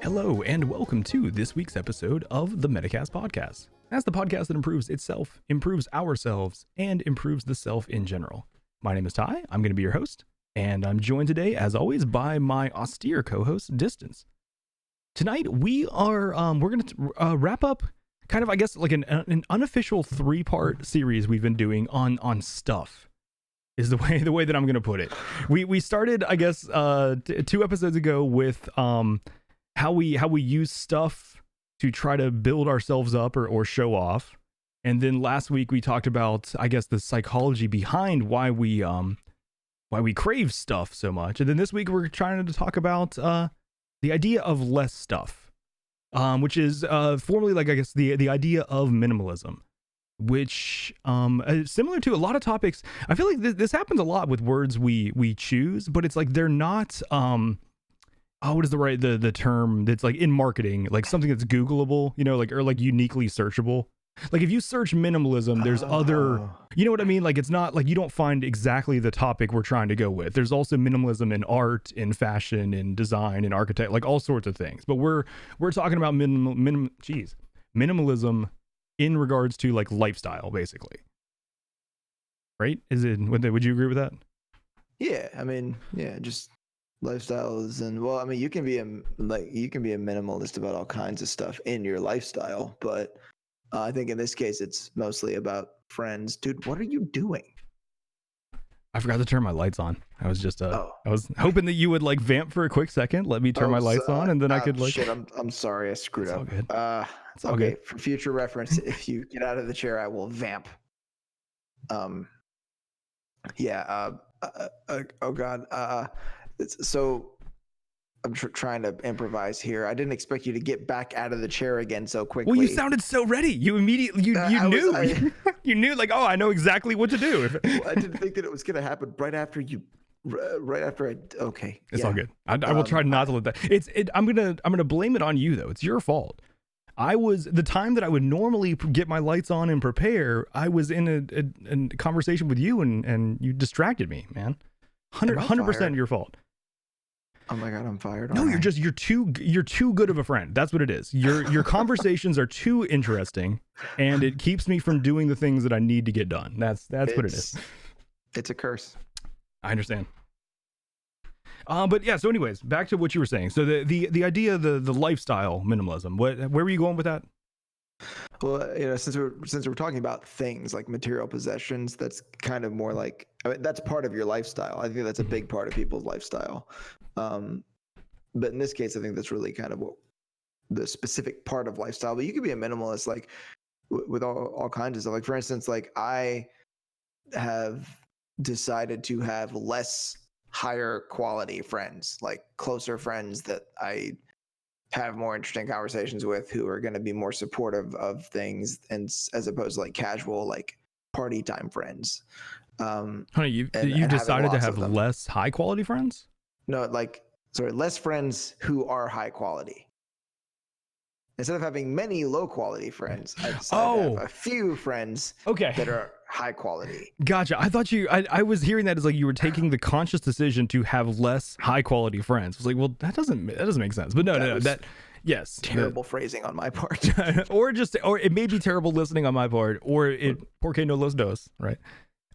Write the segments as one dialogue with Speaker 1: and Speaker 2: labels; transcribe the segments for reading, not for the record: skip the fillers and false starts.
Speaker 1: Hello, and welcome to this week's episode of the Metacast podcast. That's the podcast that improves itself, improves ourselves, and improves the self in general. My name is Ty. I'm going to be your host, and I'm joined today, as always, by my austere co-host, Distance. Tonight, we're going to wrap up kind of, I guess, like an unofficial 3-part series we've been doing on stuff. Is the way that I'm going to put it. We started, I guess, 2 episodes ago with how we use stuff to try to build ourselves up or show off. And then last week we talked about, I guess, the psychology behind why we crave stuff so much. And then this week we're trying to talk about the idea of less stuff, which is formally, like, I guess, the idea of minimalism, which similar to a lot of topics. I feel like this happens a lot with words we choose, but it's like they're not what is the term that's like in marketing, like something that's Googleable, like, or like uniquely searchable. Like if you search minimalism, there's other, you know what I mean? Like it's not like you don't find exactly the topic we're trying to go with. There's also minimalism in art, in fashion, in design, in architect, like all sorts of things. But we're talking about minimalism in regards to like lifestyle, basically. Right? Would you agree with that?
Speaker 2: Yeah, I mean, yeah, just lifestyles. And well, I mean, you can be a minimalist about all kinds of stuff in your lifestyle, but I think in this case it's mostly about friends. Dude, what are you doing?
Speaker 1: I forgot to turn my lights on. I was just I was hoping that you would like vamp for a quick second, let me turn my lights on, and then I could like
Speaker 2: shit, I'm sorry, I screwed up.
Speaker 1: All good.
Speaker 2: It's all okay, good. For future reference, if you get out of the chair, I will vamp. Oh god. So I'm trying to improvise here. I didn't expect you to get back out of the chair again so quickly.
Speaker 1: Well, you sounded so ready. You immediately you knew you knew, like, oh, I know exactly what to do.
Speaker 2: I didn't think that it was going to happen right after I. Okay,
Speaker 1: it's all good. I will try not to let that. I'm gonna blame it on you though. It's your fault. The time that I would normally get my lights on and prepare, I was in a conversation with you and you distracted me, man. 100% your fault.
Speaker 2: Oh my god, I'm fired.
Speaker 1: No, you're too good of a friend. That's what it is. Your conversations are too interesting, and it keeps me from doing the things that I need to get done. That's what it is.
Speaker 2: It's a curse.
Speaker 1: I understand. But yeah. So, anyways, back to what you were saying. So the idea, the lifestyle minimalism. Where were you going with that?
Speaker 2: Well, since we're talking about things like material possessions, that's kind of more like, I mean, that's part of your lifestyle. I think that's a big part of people's lifestyle. But in this case, I think that's really kind of what the specific part of lifestyle. But you could be a minimalist, like with all kinds of stuff. Like for instance, like I have decided to have less higher quality friends, like closer friends that I have more interesting conversations with, who are going to be more supportive of things, and as opposed to like casual, like party time friends.
Speaker 1: You've decided to have less high quality friends?
Speaker 2: No, less friends who are high quality. Instead of having many low quality friends, I decided to have a few friends that are high quality.
Speaker 1: Gotcha. I thought I was hearing that as like you were taking the conscious decision to have less high quality friends. I was like, well, that doesn't make sense. But no, yes.
Speaker 2: Terrible phrasing on my part.
Speaker 1: or it may be terrible listening on my part, or it porque no los dos, right?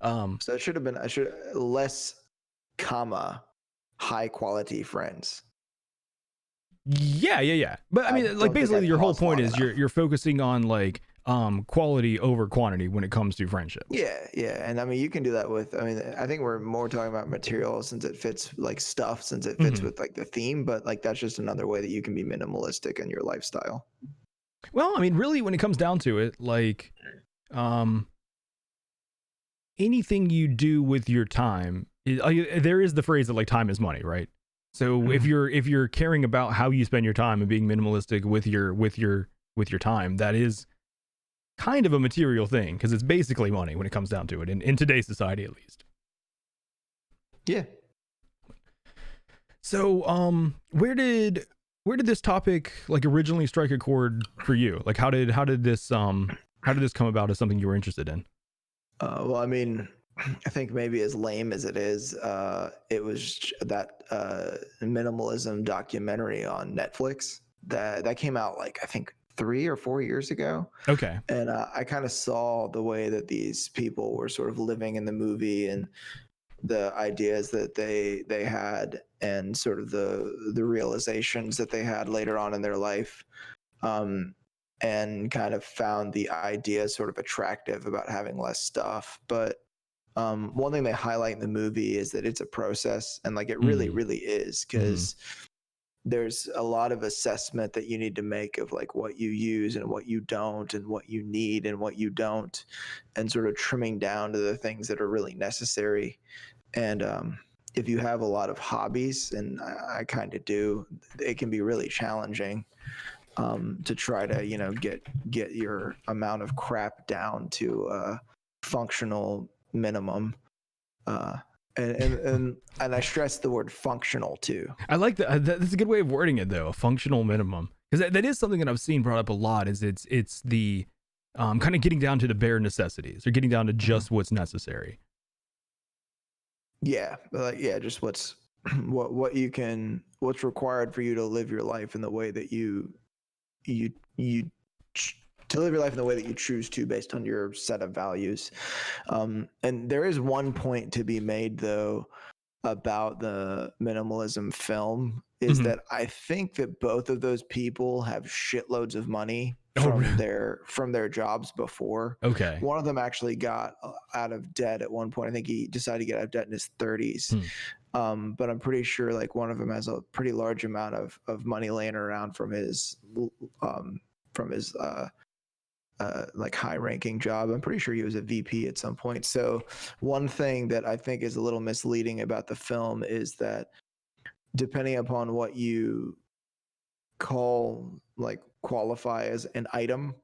Speaker 2: So it should have been less, high quality friends.
Speaker 1: Yeah. But I mean, like basically your whole point is you're focusing on like quality over quantity when it comes to friendship.
Speaker 2: Yeah. And I mean, you can do that with, I mean, I think we're more talking about material since it fits like stuff, since it fits with like the theme, but like that's just another way that you can be minimalistic in your lifestyle.
Speaker 1: Well, I mean, really, when it comes down to it, like anything you do with your time, there is the phrase that like time is money, right? So if you're caring about how you spend your time and being minimalistic with your time, that is kind of a material thing, because it's basically money when it comes down to it, in today's society at least.
Speaker 2: Yeah.
Speaker 1: So where did where did this topic like originally strike a chord for you? Like how did this come about as something you were interested in?
Speaker 2: Well, I mean, I think maybe as lame as it is, it was that minimalism documentary on Netflix that came out like I think 3 or 4 years ago.
Speaker 1: Okay.
Speaker 2: And I kind of saw the way that these people were sort of living in the movie and the ideas that they had and sort of the realizations that they had later on in their life, and kind of found the idea sort of attractive about having less stuff. But one thing they highlight in the movie is that it's a process, and like it really really is, because there's a lot of assessment that you need to make of like what you use and what you don't and what you need and what you don't, and sort of trimming down to the things that are really necessary. And if you have a lot of hobbies, and I kind of do, it can be really challenging to try to, you know, get your amount of crap down to a functional minimum. And I stress the word functional too.
Speaker 1: I like that. That's a good way of wording it, though. A functional minimum, because that is something that I've seen brought up a lot. Is it's the kind of getting down to the bare necessities, or getting down to just what's necessary.
Speaker 2: Yeah, yeah, just what's required for you to live your life in the way that you to live your life in the way that you choose to, based on your set of values. And there is one point to be made, though, about the minimalism film, is that I think that both of those people have shitloads of money from their jobs before.
Speaker 1: Okay.
Speaker 2: One of them actually got out of debt at one point. I think he decided to get out of debt in his 30s. But I'm pretty sure like one of them has a pretty large amount of money laying around from his like high ranking job. I'm pretty sure he was a VP at some point. So one thing that I think is a little misleading about the film is that depending upon what you qualify as an item,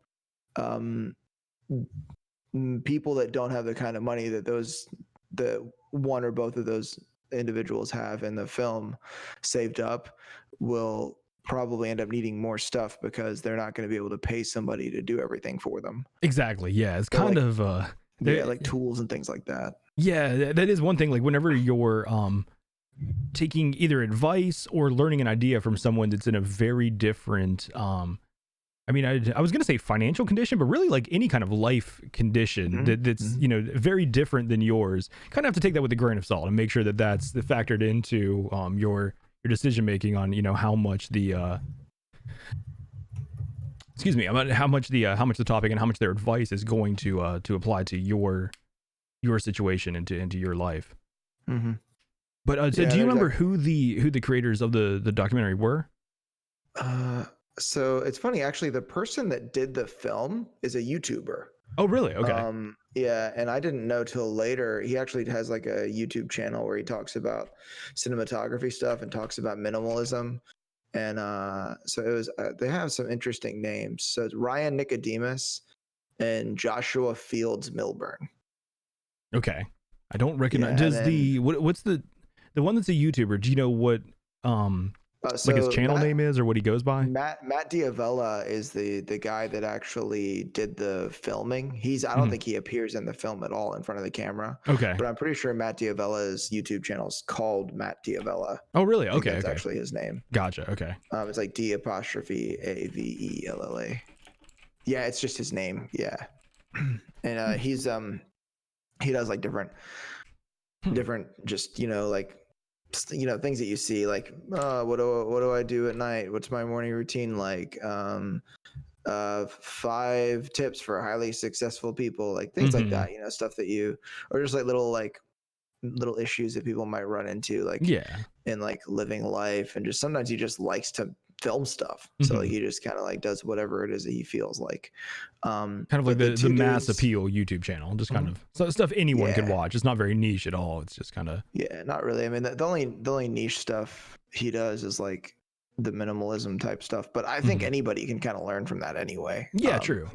Speaker 2: people that don't have the kind of money that the one or both of those individuals have in the film saved up will probably end up needing more stuff, because they're not going to be able to pay somebody to do everything for them.
Speaker 1: Exactly. Yeah. It's kind of
Speaker 2: like tools and things like that.
Speaker 1: Yeah, that is one thing. Like whenever you're taking either advice or learning an idea from someone that's in a very different I mean, I was going to say financial condition, but really like any kind of life condition that's, you know, very different than yours, kind of have to take that with a grain of salt and make sure that that's factored into your decision making on, you know, how much the about how much the topic and how much their advice is going to apply to your situation and into your life. But so do you remember who the creators of the documentary were?
Speaker 2: So it's funny, actually. The person that did the film is a YouTuber.
Speaker 1: Oh, really? Okay.
Speaker 2: Yeah, and I didn't know till later. He actually has like a YouTube channel where he talks about cinematography stuff and talks about minimalism. And so it was. They have some interesting names. So it's Ryan Nicodemus and Joshua Fields Milburn.
Speaker 1: Okay, I don't recognize. What's the one that's a YouTuber? Do you know what like his channel name is, or what he goes by?
Speaker 2: Matt Diavella is the guy that actually did the filming. I don't think he appears in the film at all in front of the camera. Okay. But I'm pretty sure Matt Diavella's YouTube channel is called Matt Diavella.
Speaker 1: Oh, really? Okay.
Speaker 2: That's actually his name.
Speaker 1: Gotcha. Okay.
Speaker 2: It's like D''AVELLA. Yeah, it's just his name. Yeah. And he does like different just, you know, like, you know, things that you see, like, what do I do at night? What's my morning routine like? 5 tips for highly successful people, like things like that, you know, stuff that or just like little issues that people might run into, like in like living life, and just sometimes he just likes to film stuff, so like he just kind of like does whatever it is that he feels like,
Speaker 1: kind of like the mass appeal YouTube channel, just kind of stuff anyone can watch. It's not very niche at all. It's just kind of
Speaker 2: not really. I mean, the only niche stuff he does is like the minimalism type stuff, but I think anybody can kind of learn from that anyway.
Speaker 1: True.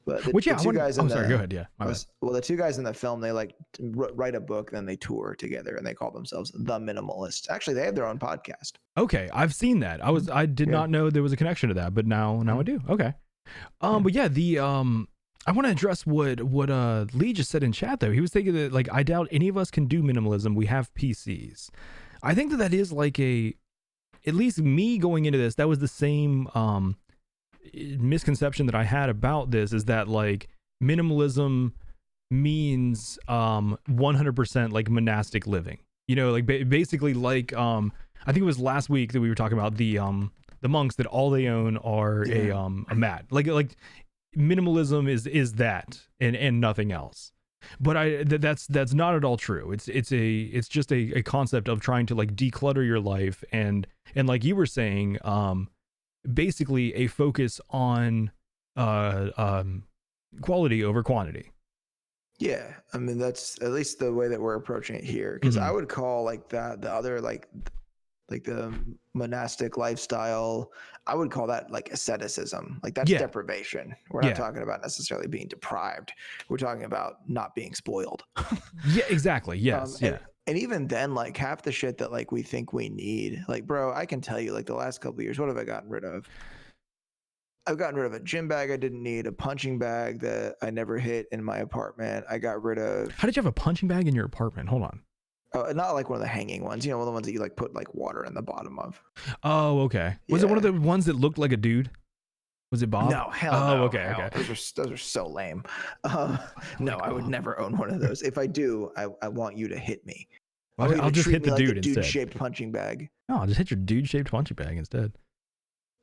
Speaker 2: But the,
Speaker 1: Which,
Speaker 2: the
Speaker 1: yeah, I
Speaker 2: two
Speaker 1: want.
Speaker 2: guys in
Speaker 1: Oh,
Speaker 2: the
Speaker 1: sorry. Go ahead. Yeah, my bad.
Speaker 2: well, the two guys in the film, they like write a book, then they tour together, and they call themselves the Minimalists. Actually, they have their own podcast.
Speaker 1: Okay, I've seen that. I did not know there was a connection to that, but now I do. Okay. But yeah, the I want to address what Lee just said in chat though. He was thinking that like I doubt any of us can do minimalism. We have PCs. I think that is like at least me going into this, that was the same misconception that I had about this, is that like minimalism means 100% like monastic living. You know, like basically like I think it was last week that we were talking about the monks that all they own are a mat. Like minimalism is that and nothing else. But that's not at all true. It's just a concept of trying to like declutter your life and like you were saying, basically a focus on quality over quantity.
Speaker 2: Yeah, I mean that's at least the way that we're approaching it here. Because I would call like that the other like the monastic lifestyle, I would call that like asceticism. Like that's deprivation. We're not talking about necessarily being deprived. We're talking about not being spoiled.
Speaker 1: Yeah, exactly. Yes.
Speaker 2: And even then, like half the shit that like we think we need, like bro, I can tell you like the last couple of years, what have I gotten rid of? I've gotten rid of a gym bag I didn't need, a punching bag that I never hit in my apartment. I got rid of.
Speaker 1: How did you have a punching bag in your apartment? Hold on.
Speaker 2: Not like one of the hanging ones, you know, one of the ones that you like put like water in the bottom of.
Speaker 1: Oh, okay. Was it one of the ones that looked like a dude? Was it Bob?
Speaker 2: No, hell no.
Speaker 1: Okay,
Speaker 2: hell.
Speaker 1: okay.
Speaker 2: Those are so lame. No, I would never own one of those. If I do, I want you to hit me.
Speaker 1: I'll just hit the dude instead.
Speaker 2: Dude-shaped punching bag.
Speaker 1: No, I'll just hit your dude-shaped punching bag instead.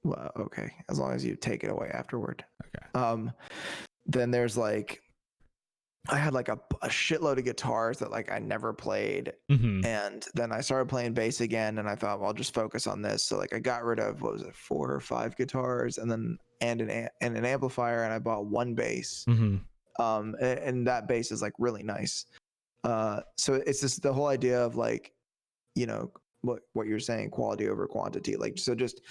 Speaker 2: Well, okay, as long as you take it away afterward.
Speaker 1: Okay.
Speaker 2: Then there's like, I had like a shitload of guitars that like I never played, and then I started playing bass again, and I thought, well, I'll just focus on this. So like I got rid of 4 or 5 guitars, and then and an amplifier, and I bought one bass. And that bass is like really nice. So it's just the whole idea of like, you know, what you're saying, quality over quantity. Like, so just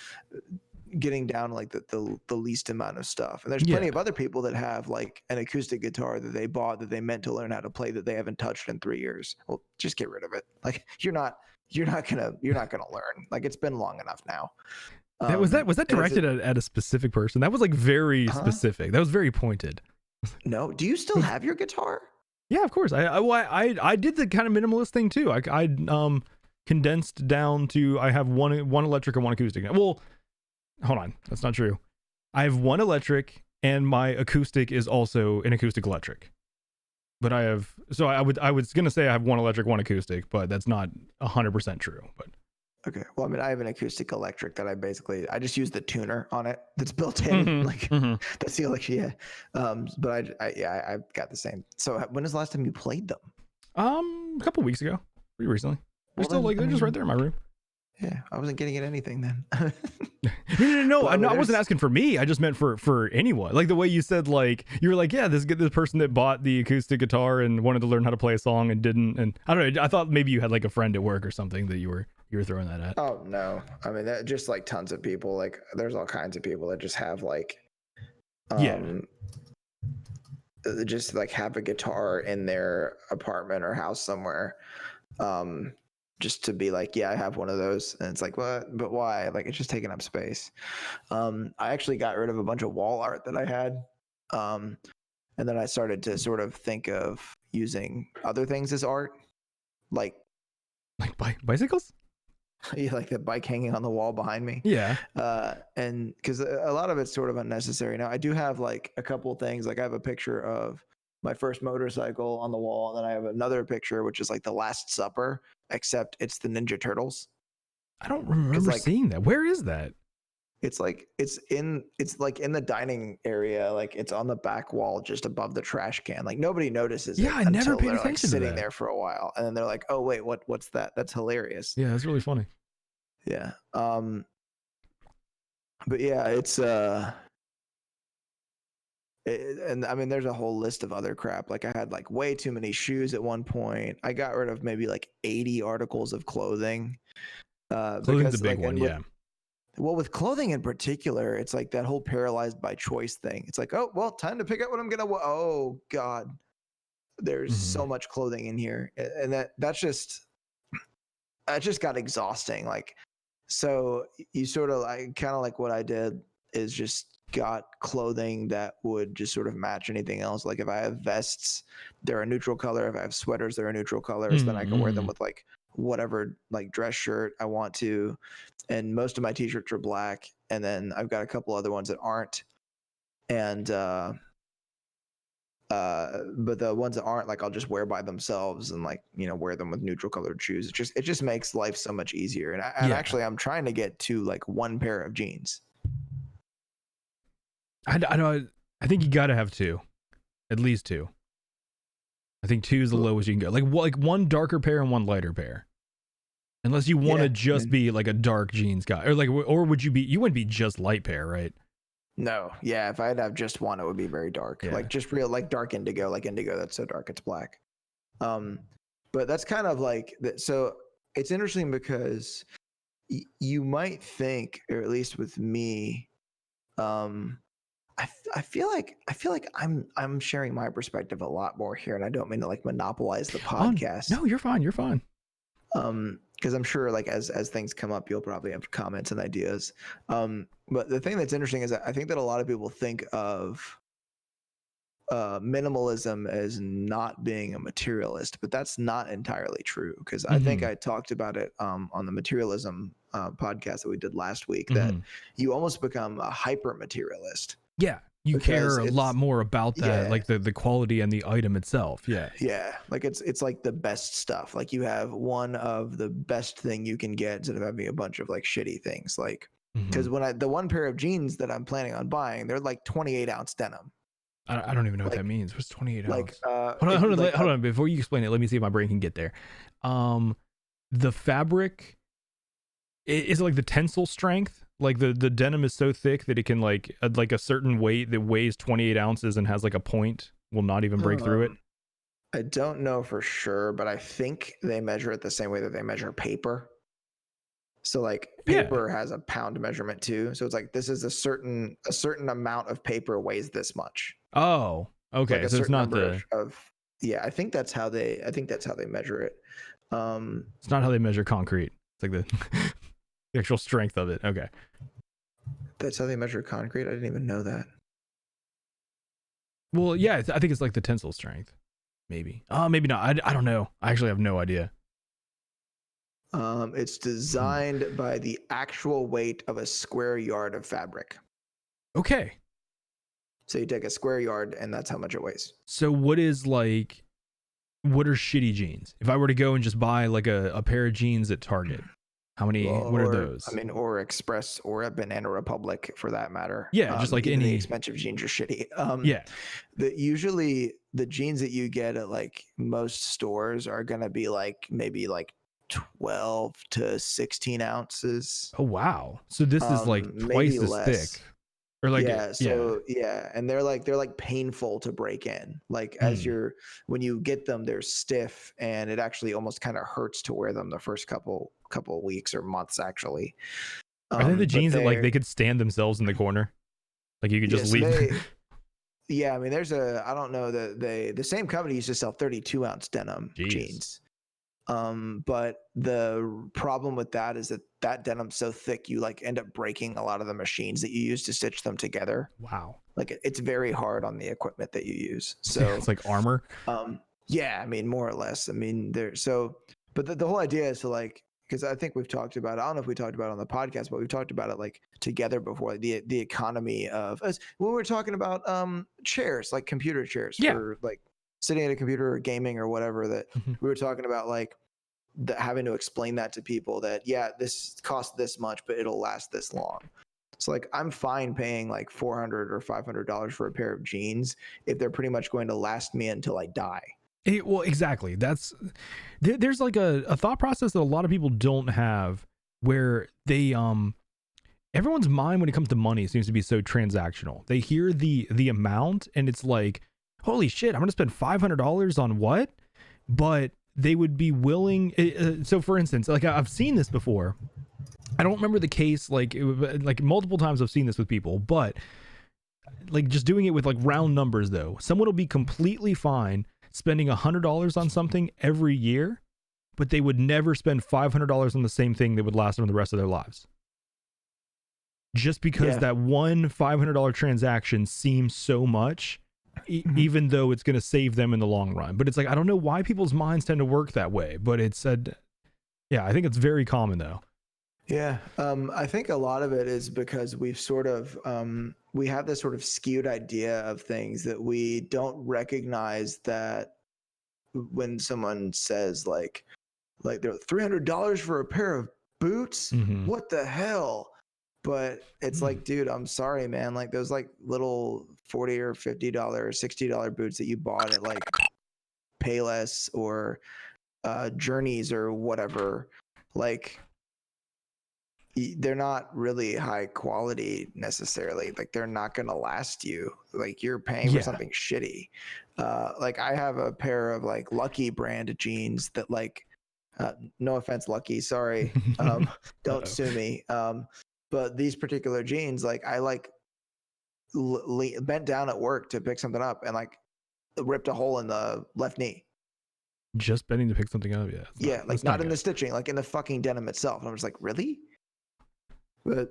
Speaker 2: getting down to like the least amount of stuff. And there's plenty of other people that have like an acoustic guitar that they bought that they meant to learn how to play that they haven't touched in 3 years. Well, just get rid of it. Like you're not gonna learn. Like it's been long enough now.
Speaker 1: Was that directed at a specific person? That was like very specific. That was very pointed.
Speaker 2: No, do you still have your guitar?
Speaker 1: Yeah, of course. I did the kind of minimalist thing too. I condensed down to I have one electric and one acoustic. Well, hold on, that's not true. I have one electric and my acoustic is also an acoustic electric. But I was gonna say I have one electric, one acoustic, but that's not 100% true. But
Speaker 2: okay, well, I mean, I have an acoustic electric that I just use the tuner on it that's built in. That's the electric. Yeah, but I've got the same. So when was the last time you played them?
Speaker 1: A couple weeks ago, pretty recently. They're just right there in my room.
Speaker 2: Yeah, I wasn't getting at anything then.
Speaker 1: No. Well, I wasn't asking for me. I just meant for anyone. Like the way you said, like you were like, yeah, this person that bought the acoustic guitar and wanted to learn how to play a song and didn't. And I don't know. I thought maybe you had like a friend at work or something that you were throwing that at.
Speaker 2: Oh no, I mean just like tons of people. Like there's all kinds of people that just have like, just like have a guitar in their apartment or house somewhere. Just to be like, yeah, I have one of those. And it's like, what? But why? Like, it's just taking up space. I actually got rid of a bunch of wall art that I had. And then I started to sort of think of using other things as art. Like
Speaker 1: bicycles?
Speaker 2: Like the bike hanging on the wall behind me.
Speaker 1: Yeah.
Speaker 2: And because a lot of it's sort of unnecessary. Now, I do have like a couple things. Like I have a picture of my first motorcycle on the wall. And then I have another picture, which is like the Last Supper, except it's the Ninja Turtles.
Speaker 1: I don't remember seeing that. Where is that?
Speaker 2: It's like in the dining area. Like it's on the back wall, just above the trash can. Like nobody notices.
Speaker 1: Yeah, I never paid attention to
Speaker 2: sitting there for a while, and then they're like, "Oh wait, what's that? That's hilarious."
Speaker 1: Yeah, that's really funny.
Speaker 2: Yeah. But yeah, it's and I mean, there's a whole list of other crap. Like I had like way too many shoes at one point. I got rid of maybe like 80 articles of clothing.
Speaker 1: Clothing's a big one, yeah.
Speaker 2: well, with clothing in particular, it's like that whole paralyzed by choice thing. It's like, oh, well, time to pick out what I'm gonna. Oh God, there's so much clothing in here, and that just got exhausting. Like, so you sort of like kind of like what I did is just got clothing that would just sort of match anything else. Like if I have vests, they're a neutral color. If I have sweaters, they're a neutral colors. Then I can wear them with like whatever like dress shirt I want to. And most of my t-shirts are black. And then I've got a couple other ones that aren't. And but the ones that aren't, like, I'll just wear by themselves and like, you know, wear them with neutral colored shoes. It just makes life so much easier. And actually I'm trying to get to like one pair of jeans.
Speaker 1: I think you gotta have two, at least two. I think two is the lowest you can go. Like one darker pair and one lighter pair. Unless you want to just be like a dark jeans guy, or would you be? You wouldn't be just light pair, right?
Speaker 2: No, yeah. If I'd have just one, it would be very dark, like just real, like dark indigo, like indigo that's so dark it's black. But that's kind of like that. So it's interesting because you might think, or at least with me, I feel like I'm sharing my perspective a lot more here, and I don't mean to like monopolize the podcast.
Speaker 1: No, you're fine. You're fine.
Speaker 2: Because I'm sure like as things come up, you'll probably have comments and ideas. But the thing that's interesting is that I think that a lot of people think of minimalism as not being a materialist, but that's not entirely true. Because I think I talked about it on the materialism podcast that we did last week, that you almost become a hyper materialist.
Speaker 1: Yeah. You care a lot more about that, like the quality and the item itself. Yeah.
Speaker 2: Yeah. Like it's like the best stuff. Like you have one of the best thing you can get instead of having a bunch of like shitty things. Like, because when the one pair of jeans that I'm planning on buying, they're like 28 ounce denim.
Speaker 1: I don't even know what that means. What's 28 ounce?
Speaker 2: Hold
Speaker 1: on. Before you explain it, let me see if my brain can get there. The fabric, is it like the tensile strength? Like the denim is so thick that it can like a certain weight that weighs 28 ounces and has like a point will not even break through it.
Speaker 2: I don't know for sure, but I think they measure it the same way that they measure paper. So like paper has a pound measurement too. So it's like, this is a certain amount of paper weighs this much.
Speaker 1: Oh, okay.
Speaker 2: Like
Speaker 1: so it's not
Speaker 2: I think that's how they measure it.
Speaker 1: It's not how they measure concrete. It's like the the actual strength of it. Okay.
Speaker 2: That's how they measure concrete. I didn't even know that.
Speaker 1: Well, yeah, I think it's like the tensile strength. Maybe. Maybe not. I don't know. I actually have no idea.
Speaker 2: It's designed by the actual weight of a square yard of fabric.
Speaker 1: Okay.
Speaker 2: So you take a square yard and that's how much it weighs.
Speaker 1: So what are shitty jeans? If I were to go and just buy like a pair of jeans at Target, how many, what are those?
Speaker 2: I mean, or Express or a Banana Republic for that matter.
Speaker 1: Yeah, just like any
Speaker 2: expensive jeans are shitty.
Speaker 1: Usually
Speaker 2: the jeans that you get at like most stores are going to be like maybe like 12 to 16 ounces.
Speaker 1: Oh, wow. So this is like twice as thick. Or like, and they're like painful to break in. Like when you get them, they're stiff and it actually almost kind of hurts to wear them the first couple weeks or months actually. Are they the jeans that like they could stand themselves in the corner? Like you could just leave.
Speaker 2: Yeah, I mean, I don't know that the same company used to sell 32 ounce denim jeans. But the problem with that is that denim's so thick, you like end up breaking a lot of the machines that you use to stitch them together.
Speaker 1: Wow.
Speaker 2: Like it's very hard on the equipment that you use. So
Speaker 1: it's like armor.
Speaker 2: Yeah, I mean, more or less. I mean, but the whole idea is to like, because I think we've talked about it. I don't know if we talked about it on the podcast, but we've talked about it like together before. The economy of when we were talking about chairs, like computer chairs, for like sitting at a computer or gaming or whatever. That we were talking about like having to explain that to people that this costs this much, but it'll last this long. So like I'm fine paying like $400 or $500 for a pair of jeans if they're pretty much going to last me until I die.
Speaker 1: Well, exactly. There's like a thought process that a lot of people don't have, where they everyone's mind when it comes to money seems to be so transactional. They hear the amount and it's like, holy shit, I'm gonna spend $500 on what? But they would be willing. So for instance, like I've seen this before, I don't remember the case, like like multiple times I've seen this with people, but like just doing it with like round numbers though. Someone will be completely fine spending $100 on something every year, but they would never spend $500 on the same thing that would last them the rest of their lives. Just because that one $500 transaction seems so much, even though it's going to save them in the long run. But it's like, I don't know why people's minds tend to work that way, but it's I think it's very common though.
Speaker 2: Yeah. I think a lot of it is because we've sort of, we have this sort of skewed idea of things that we don't recognize that when someone says like they're $300 for a pair of boots, what the hell? But it's like, dude, I'm sorry, man. Like those like little $40 or $50 or $60 boots that you bought at like Payless or Journeys or whatever, like they're not really high quality necessarily. Like they're not going to last you. Like you're paying for something shitty. Like I have a pair of like Lucky brand jeans that like, no offense, Lucky, sorry. Don't sue me. But these particular jeans, like I like bent down at work to pick something up and like ripped a hole in the left knee.
Speaker 1: Just bending to pick something up,
Speaker 2: like not in the stitching, like in the fucking denim itself. And I'm just like, really? But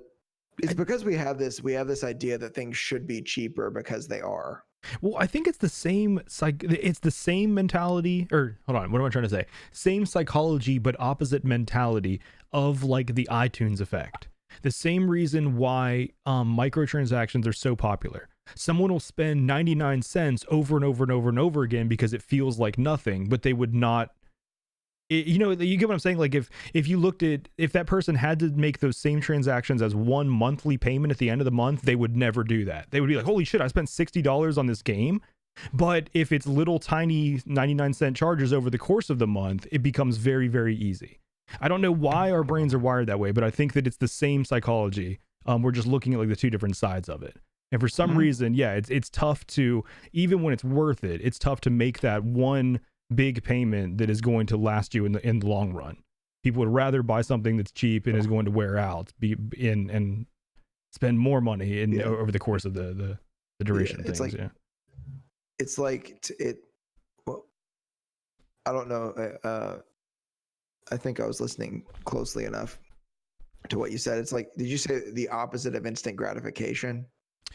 Speaker 2: it's because we have this idea that things should be cheaper because they are.
Speaker 1: Well, I think it's the same it's the same mentality, or hold on, what am I trying to say? Same psychology, but opposite mentality of like the iTunes effect. The same reason why microtransactions are so popular. Someone will spend 99 cents over and over and over and over again because it feels like nothing, but they would not. You know, you get what I'm saying? Like if you looked at, if that person had to make those same transactions as one monthly payment at the end of the month, they would never do that. They would be like, holy shit, I spent $60 on this game. But if it's little tiny 99-cent charges over the course of the month, it becomes very, very easy. I don't know why our brains are wired that way, but I think that it's the same psychology. We're just looking at like the two different sides of it. And for some reason, it's tough to, even when it's worth it, it's tough to make that one big payment that is going to last you in the long run. People would rather buy something that's cheap and is going to wear out, and spend more money over the course of the duration of things.
Speaker 2: It's like well, I don't know. I think I was listening closely enough to what you said. It's like, did you say the opposite of instant gratification?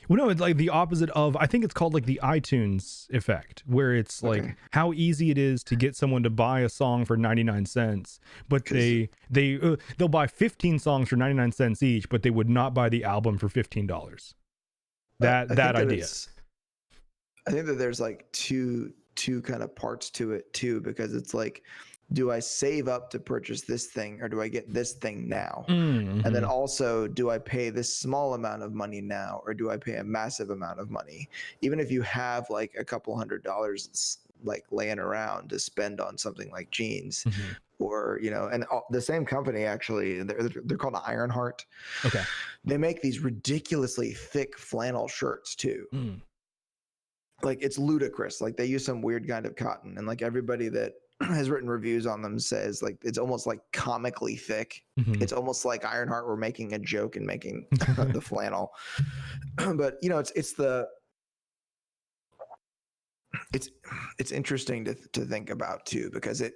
Speaker 1: Well, no, it's like the opposite of, I think it's called like the iTunes effect, where it's like how easy it is to get someone to buy a song for 99 cents, but they'll buy 15 songs for 99 cents each, but they would not buy the album for $15. That idea.
Speaker 2: I think that there's like two kind of parts to it too, because it's like, do I save up to purchase this thing, or do I get this thing now? And then also, do I pay this small amount of money now, or do I pay a massive amount of money? Even if you have like a couple $100 like laying around to spend on something like jeans, or, you know, and the same company actually, they're called Ironheart.
Speaker 1: Okay.
Speaker 2: They make these ridiculously thick flannel shirts too. Like it's ludicrous. Like they use some weird kind of cotton, and like everybody that has written reviews on them says like it's almost like comically thick. It's almost like Ironheart were making a joke and making the flannel. But you know, it's interesting to think about too, because it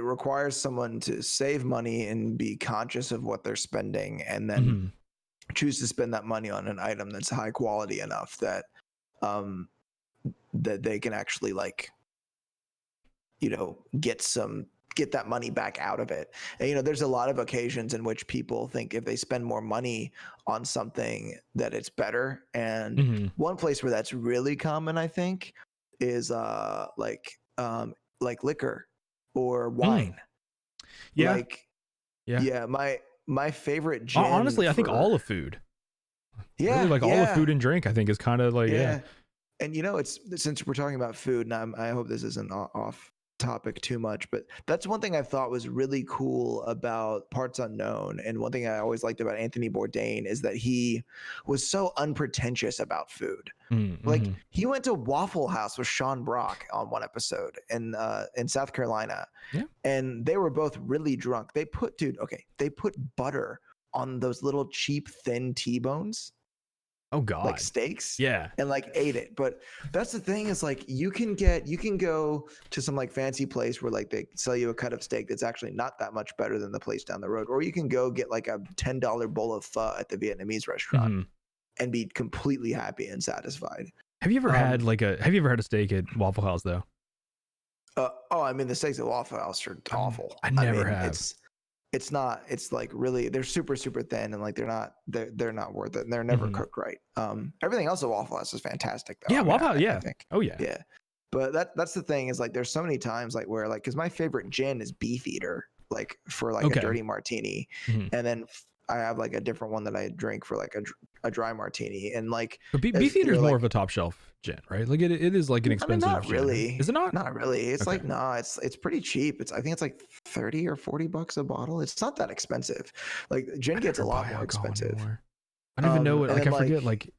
Speaker 2: requires someone to save money and be conscious of what they're spending, and then choose to spend that money on an item that's high quality enough that that they can actually like, you know, get that money back out of it. And, you know, there's a lot of occasions in which people think if they spend more money on something that it's better. And one place where that's really common, I think, is like liquor or wine. My favorite gin.
Speaker 1: Honestly, I think all of food. Yeah. Really, like all of food and drink, I think is kind of like, And you know, it's, since we're talking about food, and I hope this isn't off
Speaker 2: topic too much, but that's one thing I thought was really cool about Parts Unknown. And one thing I always liked about Anthony Bourdain is that he was so unpretentious about food. Like
Speaker 1: Mm-hmm.
Speaker 2: he went to Waffle House with Sean Brock on one episode in South Carolina,
Speaker 1: Yeah.
Speaker 2: and they were both really drunk. They put butter on those little cheap thin T-bones,
Speaker 1: Oh God.
Speaker 2: like steaks,
Speaker 1: Yeah.
Speaker 2: and like ate it. But that's the thing, is like you can go to some like fancy place where like they sell you a cut of steak that's actually not that much better than the place down the road, or you can go get like a $10 bowl of pho at the Vietnamese restaurant
Speaker 1: Mm-hmm.
Speaker 2: and be completely happy and satisfied.
Speaker 1: Have you ever had a steak at Waffle House though?
Speaker 2: I mean, the steaks at Waffle House are awful.
Speaker 1: I never have.
Speaker 2: It's not. It's like really, they're super thin, and like they're not worth it, and they're never cooked right. Everything else at Waffle House is fantastic though.
Speaker 1: Yeah,
Speaker 2: I mean,
Speaker 1: Waffle House. Yeah.
Speaker 2: I think.
Speaker 1: Oh yeah.
Speaker 2: Yeah. But that's the thing, is like there's so many times like where like, because my favorite gin is Beefeater, like for like a dirty martini,
Speaker 1: Mhm.
Speaker 2: and then I have like a different one that I drink for like a dry martini, and like.
Speaker 1: But Beefeater is more
Speaker 2: like,
Speaker 1: of a top shelf gin, right? Like it is like an expensive.
Speaker 2: I mean, not
Speaker 1: gin.
Speaker 2: really.
Speaker 1: Is it not?
Speaker 2: Not really. It's
Speaker 1: Okay.
Speaker 2: like, no, it's pretty cheap. I think it's like $30 or $40 a bottle. It's not that expensive. Like gin gets a lot more expensive.
Speaker 1: Anymore. I don't even know what. Like I forget. Like,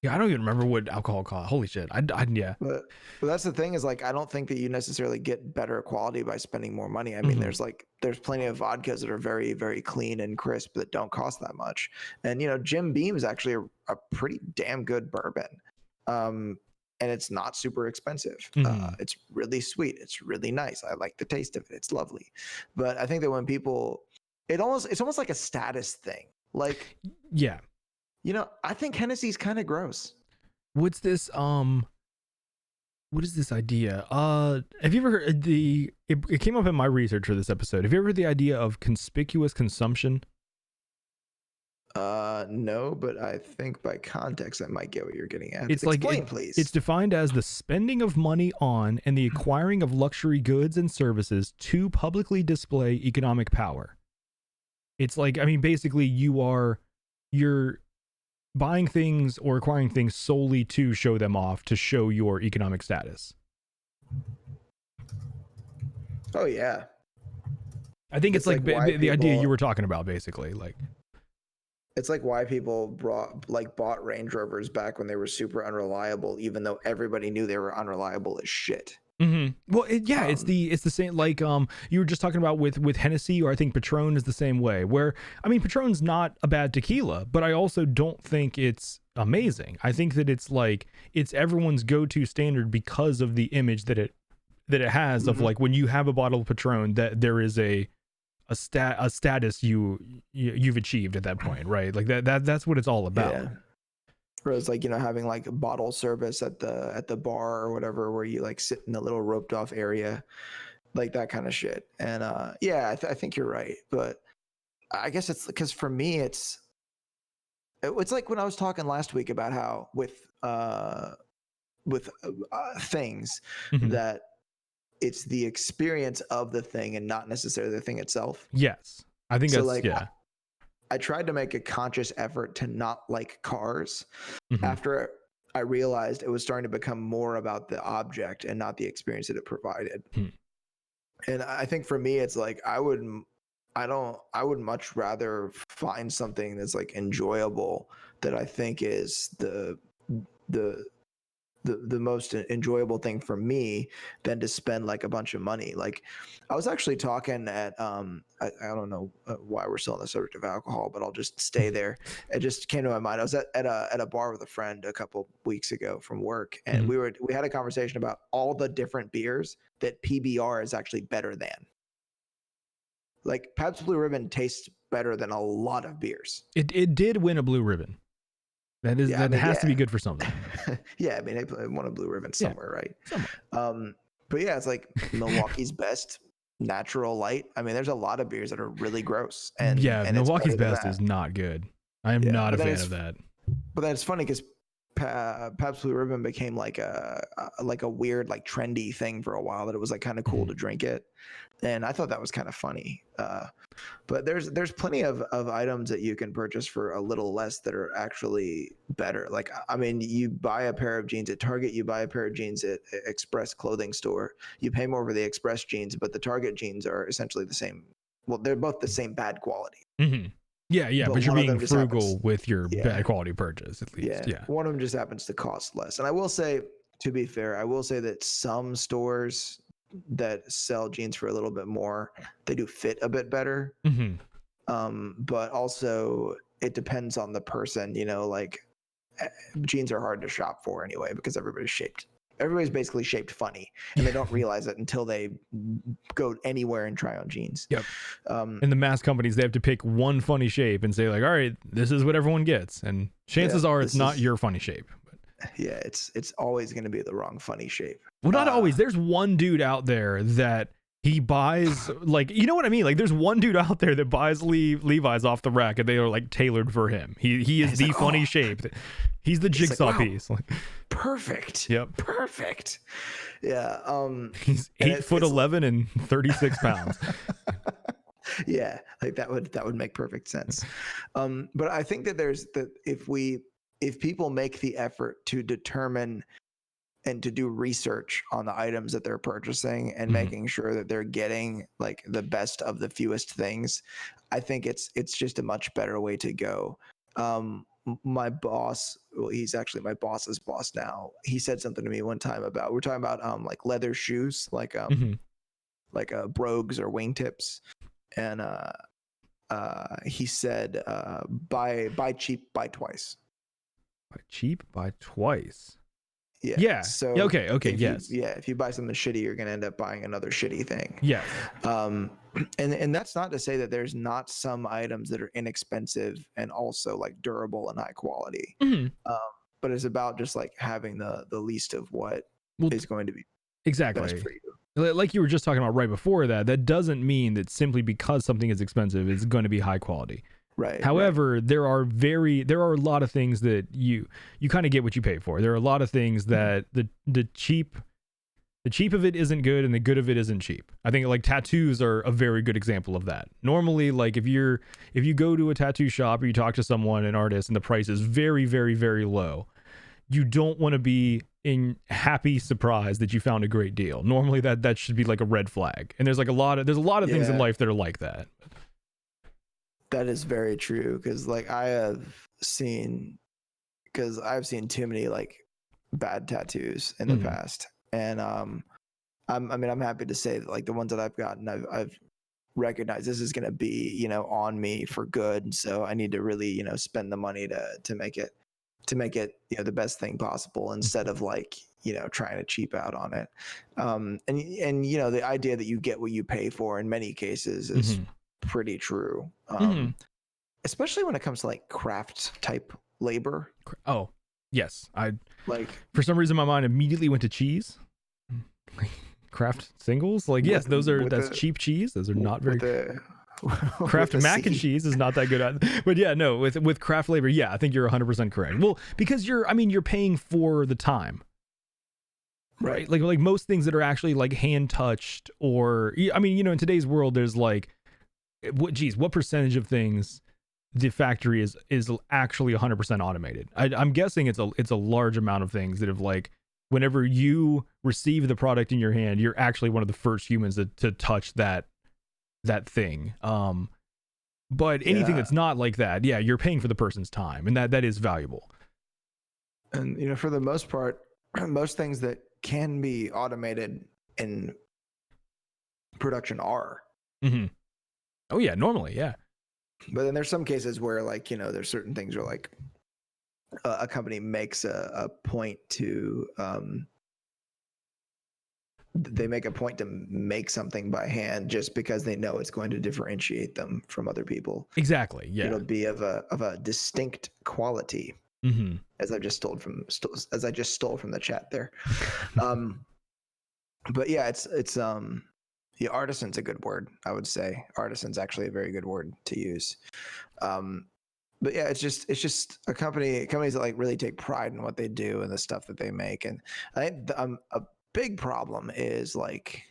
Speaker 1: yeah, I don't even remember what alcohol costs. Holy shit! Yeah.
Speaker 2: But that's the thing, is like I don't think that you necessarily get better quality by spending more money. I mean, there's plenty of vodkas that are very, very clean and crisp that don't cost that much. And Jim Beam is actually a pretty damn good bourbon. And it's not super expensive. It's really sweet. It's really nice. I like the taste of it. It's lovely. But I think that when people, it's almost like a status thing. Like,
Speaker 1: yeah.
Speaker 2: I think Hennessy's kind of gross.
Speaker 1: What's this? What is this idea? Have you ever heard it came up in my research for this episode. Have you ever heard the idea of conspicuous consumption?
Speaker 2: No, but I think by context I might get what you're getting at.
Speaker 1: It's
Speaker 2: Explain, please.
Speaker 1: It's defined as the spending of money on and the acquiring of luxury goods and services to publicly display economic power. It's like, I mean, basically you're buying things or acquiring things solely to show them off, to show your economic status.
Speaker 2: Oh yeah.
Speaker 1: I think it's like the idea you were talking about, basically. Like,
Speaker 2: it's like why people bought Range Rovers back when they were super unreliable, even though everybody knew they were unreliable as shit.
Speaker 1: Mm-hmm. Well, it's the same. Like, you were just talking about with Hennessy, or I think Patron is the same way. Where, I mean, Patron's not a bad tequila, but I also don't think it's amazing. I think that it's everyone's go-to standard because of the image that it has of like, when you have a bottle of Patron, that there is a status you've achieved at that point, right? Like that's what it's all about. Yeah.
Speaker 2: Whereas like, having like bottle service at the bar or whatever, where you like sit in a little roped off area, like that kind of shit. And I think you're right, but I guess it's because for me it's like when I was talking last week about how with things that it's the experience of the thing and not necessarily the thing itself.
Speaker 1: Yes, I think so. That's
Speaker 2: like, I tried to make a conscious effort to not like cars after I realized it was starting to become more about the object and not the experience that it provided. And I think for me, it's like I would much rather find something that's like enjoyable, that I think is the most enjoyable thing for me, than to spend like a bunch of money. Like I was actually talking at I don't know why we're still on the subject of alcohol, but I'll just stay there. It just came to my mind. I was at a bar with a friend a couple weeks ago from work, and we had a conversation about all the different beers that PBR is actually better than. Like Pabst Blue Ribbon tastes better than a lot of beers.
Speaker 1: It did win a Blue Ribbon. That has to be good for something.
Speaker 2: Yeah, I mean, they won a Blue Ribbon somewhere, right? Somewhere. But yeah, it's like Milwaukee's Best Natural Light. I mean, there's a lot of beers that are really gross. And
Speaker 1: Milwaukee's Best is not good. I am not a fan of that.
Speaker 2: But then it's funny because Pabst Blue Ribbon became like a weird, like trendy thing for a while, that it was like kind of cool to drink it. And I thought that was kind of funny. But there's plenty of items that you can purchase for a little less that are actually better. Like, I mean, you buy a pair of jeans at Target, you buy a pair of jeans at Express clothing store. You pay more for the Express jeans, but the Target jeans are essentially the same. Well, they're both the same bad quality.
Speaker 1: Mm-hmm. Yeah, but you're being frugal with your bad quality purchase, at least. Yeah.
Speaker 2: One of them just happens to cost less. And I will say, to be fair, I will say that some stores that sell jeans for a little bit more, they do fit a bit better. But also it depends on the person, you know, like jeans are hard to shop for anyway, because everybody's basically shaped funny, and they don't realize it until they go anywhere and try on jeans.
Speaker 1: Yep. And the mass companies, they have to pick one funny shape and say like, all right, this is what everyone gets. And chances are it's not your funny shape.
Speaker 2: Yeah, it's always going to be the wrong funny shape.
Speaker 1: Well, not always. There's one dude out there that he buys, like, you know what I mean? Like, there's one dude out there that buys Levi's off the rack, and they are like tailored for him. He is the like, funny shape. He's the jigsaw like, wow, piece. Like,
Speaker 2: perfect.
Speaker 1: Yep.
Speaker 2: Perfect. Yeah.
Speaker 1: He's 8'11" and 36 pounds.
Speaker 2: Yeah, like that would make perfect sense. But I think that if people make the effort to determine and to do research on the items that they're purchasing and making sure that they're getting like the best of the fewest things, I think it's just a much better way to go. My boss, well, he's actually my boss's boss now. He said something to me one time about, we're talking about like leather shoes, like brogues or wingtips. And he said, buy cheap, buy twice.
Speaker 1: Buy cheap, buy twice.
Speaker 2: Yeah. So
Speaker 1: okay. Yes.
Speaker 2: If you buy something shitty, you're gonna end up buying another shitty thing.
Speaker 1: Yes.
Speaker 2: And that's not to say that there's not some items that are inexpensive and also like durable and high quality. But it's about just like having the least of what is going to be
Speaker 1: exactly
Speaker 2: best for you.
Speaker 1: Like you were just talking about right before that. That doesn't mean that simply because something is expensive, it's going to be high quality.
Speaker 2: Right.
Speaker 1: However, there are a lot of things that you kind of get what you pay for. There are a lot of things that the cheap of it isn't good and the good of it isn't cheap. I think like tattoos are a very good example of that. Normally, like if you go to a tattoo shop or you talk to someone, an artist, and the price is very, very, very low, you don't want to be in happy surprise that you found a great deal. Normally that should be like a red flag. And there's a lot of things in life that are like that.
Speaker 2: That is very true, because like I've seen too many like bad tattoos in the past, and I'm happy to say that like the ones that I've gotten, I've recognized this is going to be, you know, on me for good, so I need to really, you know, spend the money to make it, you know, the best thing possible, instead of like, you know, trying to cheap out on it. And you know, the idea that you get what you pay for in many cases is pretty true. Especially when it comes to like craft type labor.
Speaker 1: Oh yes, I
Speaker 2: like,
Speaker 1: for some reason my mind immediately went to cheese. Craft singles, like yes, that's cheap cheese. Those are not very Kraft mac and cheese is not that good. But yeah, no, with craft labor, yeah, I think you're 100% correct. Well, because you're paying for the time. Right? Like most things that are actually like hand touched, or I mean, you know, in today's world there's like what percentage of things the factory is actually 100% automated? I'm guessing it's a large amount of things that have like, whenever you receive the product in your hand, you're actually one of the first humans to touch that thing. But anything that's not like that, yeah, you're paying for the person's time, and that is valuable.
Speaker 2: And you know, for the most part, most things that can be automated in production are.
Speaker 1: Oh yeah, normally, yeah.
Speaker 2: But then there's some cases where, like, you know, there's certain things where like a company makes a point to they make a point to make something by hand just because they know it's going to differentiate them from other people.
Speaker 1: Exactly. Yeah.
Speaker 2: It'll be of a distinct quality. As I just stole from the chat there. But yeah, it's yeah, artisan's a good word, I would say. Artisan's actually a very good word to use. But yeah, it's just companies that like really take pride in what they do and the stuff that they make. And I think a big problem is like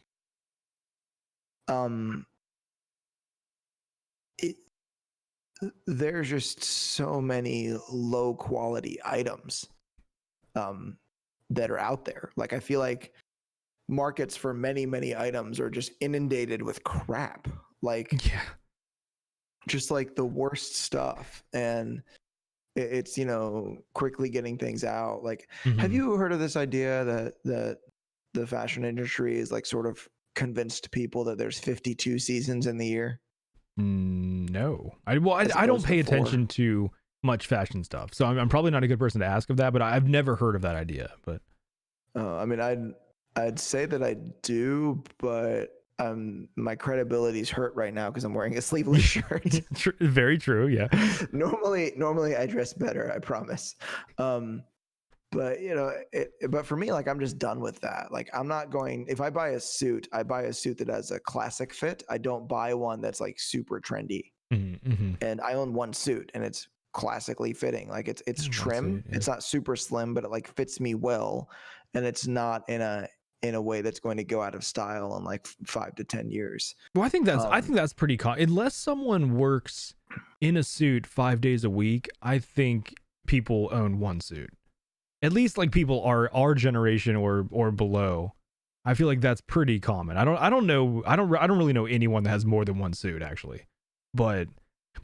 Speaker 2: there's just so many low quality items that are out there. Like I feel like markets for many items are just inundated with crap. Like
Speaker 1: Yeah.
Speaker 2: just like the worst stuff, and it's quickly getting things out. Like, have
Speaker 1: Mhm.
Speaker 2: you heard of this idea that the fashion industry is like sort of convinced people that there's 52 seasons in the year
Speaker 1: No,
Speaker 2: as
Speaker 1: I don't
Speaker 2: opposed to
Speaker 1: pay
Speaker 2: 4?
Speaker 1: attention to much fashion stuff, so I'm probably not a good person to ask of that. But I've never heard of that idea. But
Speaker 2: I mean, I'd say that I do, but my credibility's hurt right now because I'm wearing a sleeveless shirt.
Speaker 1: very true. Yeah.
Speaker 2: normally I dress better, I promise. But but for me, like I'm just done with that. Like I'm not going. If I buy a suit, I buy a suit that has a classic fit. I don't buy one that's like super trendy.
Speaker 1: Mm-hmm.
Speaker 2: And I own one suit, and it's classically fitting. Like it's trim.
Speaker 1: Yeah.
Speaker 2: It's not super slim, but it like fits me well, and it's not in a way that's going to go out of style in like 5 to 10 years.
Speaker 1: Well, I think that's pretty unless someone works in a suit 5 days a week. I think people own one suit. At least like people are our generation or below. I feel like that's pretty common. I don't know. I don't really know anyone that has more than one suit actually. But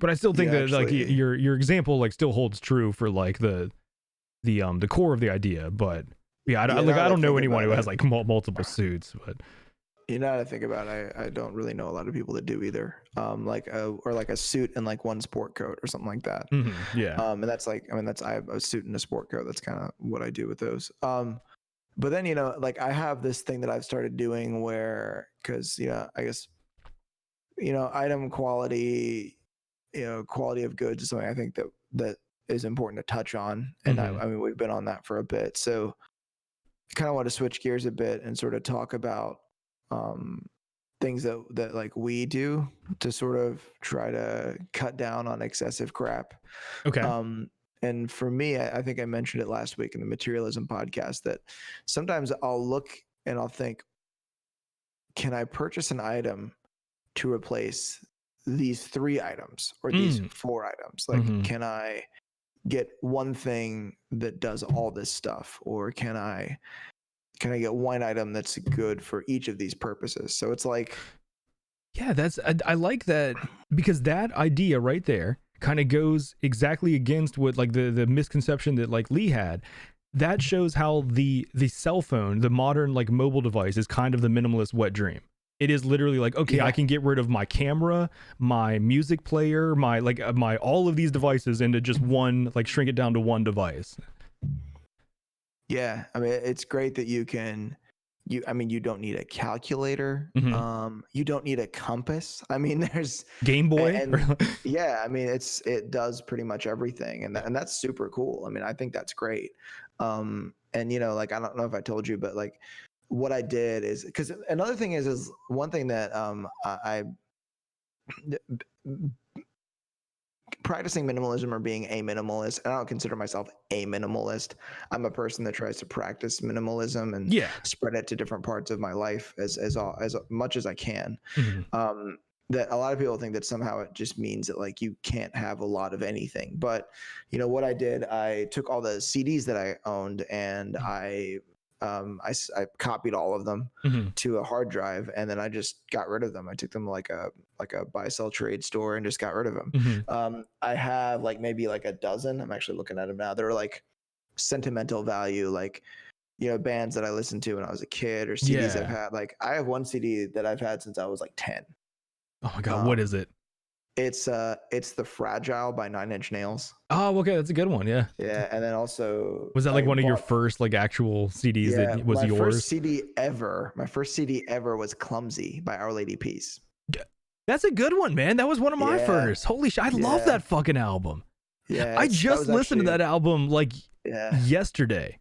Speaker 1: I still think that like your example like still holds true for like the core of the idea. But yeah, I don't know anyone who has like multiple suits. But
Speaker 2: now that I think about it, I don't really know a lot of people that do either. Like a suit and like one sport coat or something like that.
Speaker 1: Mm-hmm, yeah.
Speaker 2: And that's like, I have a suit and a sport coat. That's kind of what I do with those. But then like I have this thing that I've started doing where, because I guess item quality, quality of goods is something I think that is important to touch on. And
Speaker 1: Mm-hmm.
Speaker 2: I mean, we've been on that for a bit, so I kind of want to switch gears a bit and sort of talk about things that like we do to sort of try to cut down on excessive crap.
Speaker 1: Okay.
Speaker 2: And for me, I think I mentioned it last week in the Materialism podcast that sometimes I'll look and I'll think, can I purchase an item to replace these 3 items or these 4 items? Like, can I get one thing that does all this stuff, or can I get one item that's good for each of these purposes? So it's like,
Speaker 1: yeah, I like that, because that idea right there kind of goes exactly against what like the misconception that like Lee had. That shows how the cell phone, the modern like mobile device, is kind of the minimalist wet dream. It is literally like, okay, I can get rid of my camera, my music player, my all of these devices into just one, like shrink it down to one device.
Speaker 2: Yeah, I mean, it's great that you don't need a calculator.
Speaker 1: Mm-hmm.
Speaker 2: You don't need a compass. I mean, there's
Speaker 1: Game Boy.
Speaker 2: and yeah, I mean, it does pretty much everything, and that's super cool. I mean, I think that's great. And like, I don't know if I told you, but like what I did is, because another thing is one thing that I practicing minimalism or being a minimalist, and I don't consider myself a minimalist. I'm a person that tries to practice minimalism and spread it to different parts of my life as much as I can.
Speaker 1: Mm-hmm.
Speaker 2: That a lot of people think that somehow it just means that like you can't have a lot of anything. But what I did, I took all the CDs that I owned and I copied all of them to a hard drive, and then I just got rid of them. I took them like a buy sell trade store and just got rid of them. I have like maybe like a dozen. I'm actually looking at them now. They're like sentimental value, like bands that I listened to when I was a kid, or CDs I've had. Like I have one CD that I've had since I was like 10.
Speaker 1: Oh my god, what is it?
Speaker 2: It's The Fragile by 9 Inch Nails.
Speaker 1: Oh, okay, that's a good one. Yeah.
Speaker 2: Yeah, and then also,
Speaker 1: was that like one of your first like actual CDs that was yours?
Speaker 2: My first CD ever was Clumsy by Our Lady Peace.
Speaker 1: That's a good one, man. That was one of my first. Holy shit, I love that fucking album.
Speaker 2: Yeah,
Speaker 1: I just listened to that album like yesterday.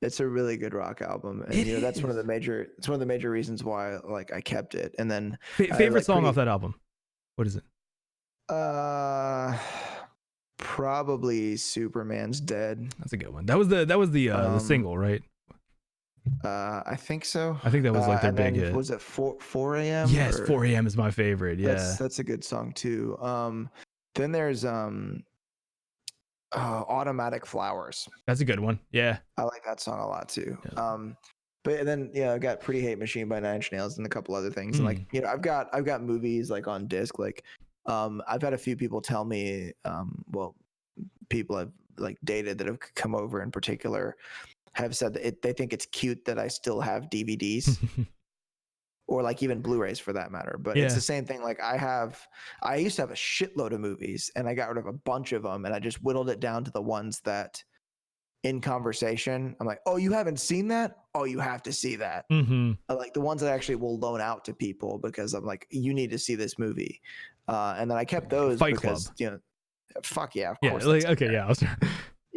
Speaker 2: It's a really good rock album, and that's one of the major reasons why like I kept it. And then
Speaker 1: favorite song off that album, what is it?
Speaker 2: Probably Superman's Dead.
Speaker 1: That's a good one. That was the single, right?
Speaker 2: I think so.
Speaker 1: I think that was like their big hit.
Speaker 2: Was it 4 a.m.?
Speaker 1: Yes, 4 a.m. is my favorite. Yeah,
Speaker 2: that's a good song too. Then there's Automatic Flowers.
Speaker 1: That's a good one. Yeah.
Speaker 2: I like that song a lot too.
Speaker 1: Yeah.
Speaker 2: But then I got Pretty Hate Machine by Nine Inch Nails and a couple other things. And like I've got movies like on disc. Like I've had a few people tell me, people I've like dated that have come over in particular have said that they think it's cute that I still have DVDs. Or like even Blu-rays for that matter. But it's the same thing. Like I used to have a shitload of movies and I got rid of a bunch of them and I just whittled it down to the ones that in conversation, I'm like, oh, you haven't seen that? Oh, you have to see that. Like the ones that I actually will loan out to people because I'm like, you need to see this movie. And then I kept those
Speaker 1: Fight
Speaker 2: because,
Speaker 1: Club.
Speaker 2: Fuck yeah, of course.
Speaker 1: Like, okay, yeah.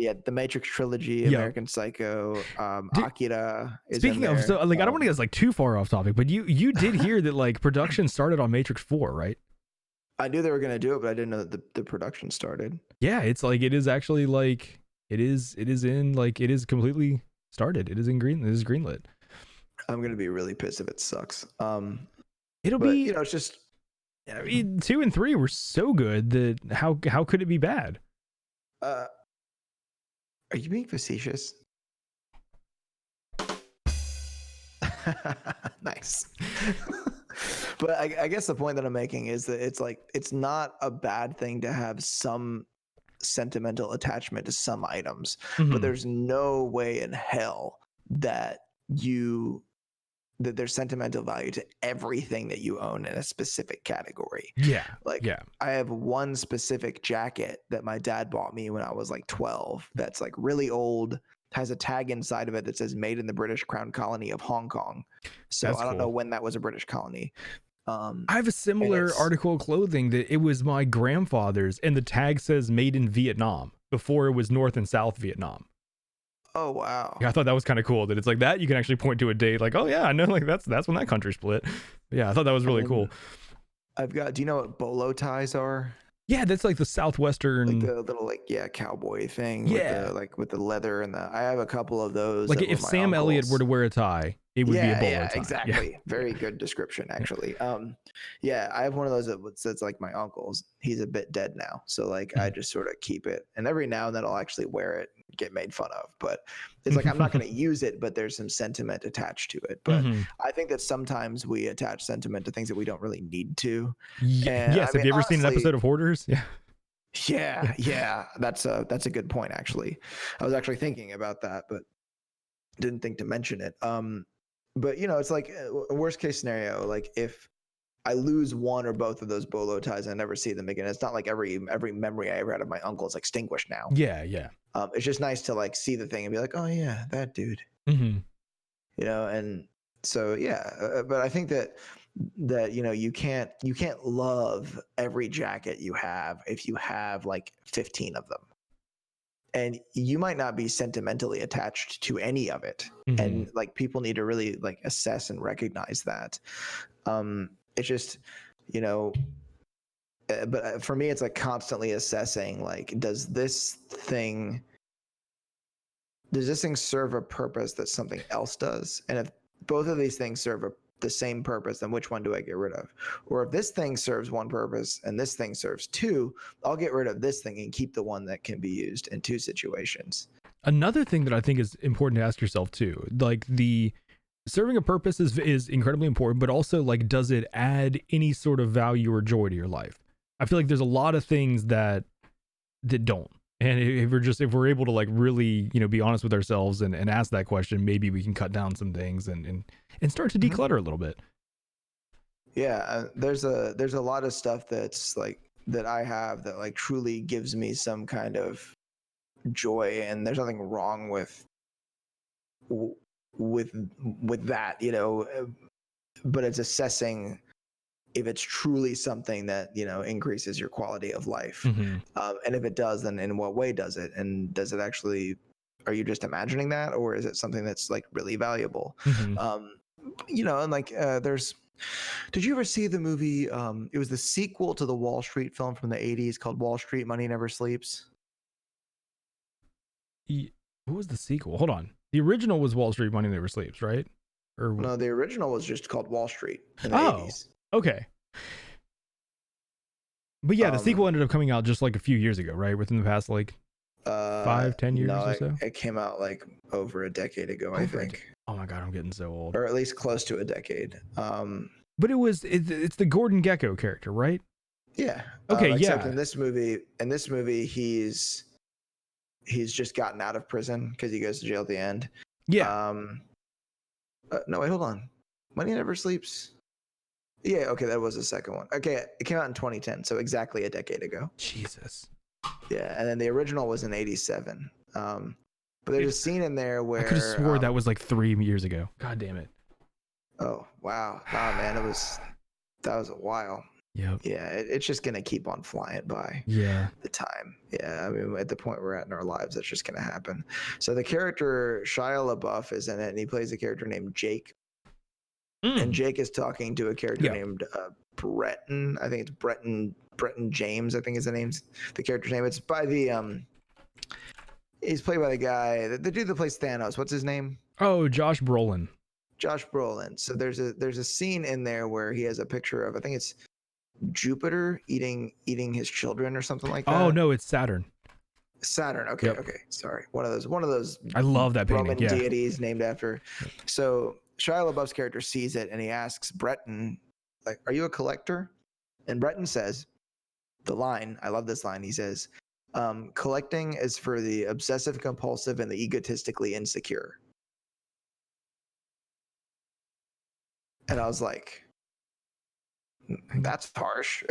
Speaker 2: Yeah, the Matrix trilogy, American Psycho, Akira.
Speaker 1: Speaking of, so like, I don't want to get like too far off topic, but you did hear that like production started on Matrix 4, right?
Speaker 2: I knew they were gonna do it, but I didn't know that the production started.
Speaker 1: Yeah, it's like it is actually like it is completely started. It is greenlit.
Speaker 2: I'm gonna be really pissed if it sucks.
Speaker 1: It'll be
Speaker 2: it's just
Speaker 1: 2 and 3 were so good that how could it be bad?
Speaker 2: Are you being facetious? Nice. But I guess the point that I'm making is that it's like it's not a bad thing to have some sentimental attachment to some items, but there's no way in hell that there's sentimental value to everything that you own in a specific category. I have one specific jacket that my dad bought me when I was like 12 that's like really old, has a tag inside of it that says made in the British Crown Colony of Hong Kong. So that's I don't know when that was a British colony.
Speaker 1: I have a similar article of clothing that it was my grandfather's and the tag says made in Vietnam before it was North and South Vietnam.
Speaker 2: Oh wow.
Speaker 1: Yeah, I thought that was kind of cool that it's like that you can actually point to a date like, oh yeah, I know, like that's when that country split. But yeah, I thought that was really cool.
Speaker 2: Do you know what bolo ties are?
Speaker 1: Yeah, that's like the southwestern,
Speaker 2: like the little cowboy thing.
Speaker 1: Yeah,
Speaker 2: with the leather and I have a couple of those.
Speaker 1: Like if Sam Elliott were to wear a tie, it would be a bolo tie.
Speaker 2: Exactly. Yeah. Very good description, actually. I have one of those that's like my uncle's. He's a bit dead now, so like I just sort of keep it, and every now and then I'll actually wear it, and get made fun of. But it's like I'm not going to use it, but there's some sentiment attached to it. But I think that sometimes we attach sentiment to things that we don't really need to.
Speaker 1: Yes. Have you ever seen an episode of Hoarders?
Speaker 2: Yeah. That's a good point, actually. I was actually thinking about that, but didn't think to mention it. But it's like a worst case scenario, like if I lose one or both of those bolo ties and I never see them again, it's not like every memory I ever had of my uncle is extinguished now.
Speaker 1: Yeah.
Speaker 2: It's just nice to like see the thing and be like, oh yeah, that dude. And so but I think that you can't love every jacket you have if you have like 15 of them. And you might not be sentimentally attached to any of it. And like people need to really like assess and recognize that. It's just, but for me, it's like constantly assessing, like, does this thing serve a purpose that something else does? And if both of these things serve the same purpose, then which one do I get rid of? Or if this thing serves one purpose and this thing serves two, I'll get rid of this thing and keep the one that can be used in two situations.
Speaker 1: Another thing that I think is important to ask yourself too, like the serving a purpose is incredibly important, but also like, does it add any sort of value or joy to your life? I feel like there's a lot of things that don't. And if we're able to like really, be honest with ourselves and ask that question, maybe we can cut down some things and start to declutter a little bit.
Speaker 2: Yeah. There's a lot of stuff that's like, that I have that like truly gives me some kind of joy, and there's nothing wrong with that, but it's assessing if it's truly something that increases your quality of life. And if it does, then in what way does it? And does it actually, are you just imagining that, or is it something that's like really valuable? And like did you ever see the movie, it was the sequel to the Wall Street film from the 80s called Wall Street Money Never Sleeps?
Speaker 1: What was the sequel? Hold on. The original was Wall Street Money Never Sleeps, right? Or
Speaker 2: no, the original was just called Wall Street in the 80s.
Speaker 1: Okay. But yeah, the sequel
Speaker 2: Um,
Speaker 1: ended up coming out just like a few years ago, right? Within the past like 5-10 years
Speaker 2: no,
Speaker 1: or so.
Speaker 2: it came out like over a decade ago, I think,
Speaker 1: Oh my god, I'm getting so old.
Speaker 2: or at least close to a decade.
Speaker 1: But it's the Gordon Gekko character, right?
Speaker 2: Yeah.
Speaker 1: Okay,
Speaker 2: Except
Speaker 1: yeah.
Speaker 2: in this movie, he's just gotten out of prison because he goes to jail at the end.
Speaker 1: Yeah.
Speaker 2: No, wait, hold on. Money Never Sleeps. Yeah, okay, that was the second one. Okay, it came out in 2010, so exactly a decade ago.
Speaker 1: Jesus.
Speaker 2: Yeah, and then the original was in 87. But there's a scene in there where
Speaker 1: I could have swore that was like 3 years ago. God damn it.
Speaker 2: Oh wow, nah, man, that was a while.
Speaker 1: Yep.
Speaker 2: Yeah, it's just gonna keep on flying by.
Speaker 1: Yeah.
Speaker 2: The time. Yeah, I mean, at the point we're at in our lives, that's just gonna happen. So the character Shia LaBeouf is in it, and he plays a character named Jake. And Jake is talking to a character named Breton. I think it's Breton James. I think is the character's name. It's by the he's played by the guy, the dude that plays Thanos. What's his name?
Speaker 1: Oh, Josh Brolin.
Speaker 2: Josh Brolin. So there's a scene in there where he has a picture of, I think it's Jupiter eating his children or something like that.
Speaker 1: Oh no, it's Saturn.
Speaker 2: Saturn. Okay,
Speaker 1: Yep.
Speaker 2: okay. Sorry. One of those.
Speaker 1: I love that painting.
Speaker 2: Roman deities named after. So Shia LaBeouf's character sees it and he asks Breton, like, "Are you a collector?" And Breton says, the line. I love this line. He says, "Collecting is for the obsessive compulsive and the egotistically insecure." And I was like, that's harsh.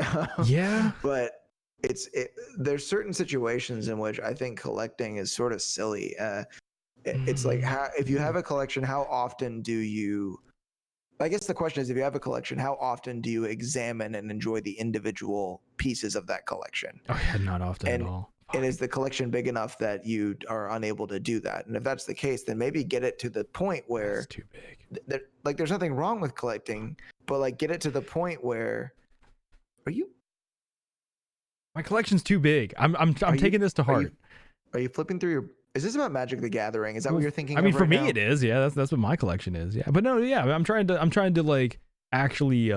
Speaker 1: Yeah.
Speaker 2: But there's certain situations in which I think collecting is sort of silly. It's like, if you have a collection, how often do you, I guess the question is, if you have a collection, how often do you examine and enjoy the individual pieces of that collection?
Speaker 1: Oh yeah, not often at all.
Speaker 2: And is the collection big enough that you are unable to do that? And if that's the case, then maybe get it to the point where
Speaker 1: it's too big.
Speaker 2: Like there's nothing wrong with collecting, but like get it to the point where
Speaker 1: My collection's too big. I'm taking this to heart.
Speaker 2: Are you flipping through your? Is this about Magic the Gathering? Is that what you're thinking?
Speaker 1: I mean,
Speaker 2: of
Speaker 1: for
Speaker 2: right
Speaker 1: me,
Speaker 2: now?
Speaker 1: it is. Yeah, that's what my collection is. Yeah, but no, yeah, I'm trying to like actually,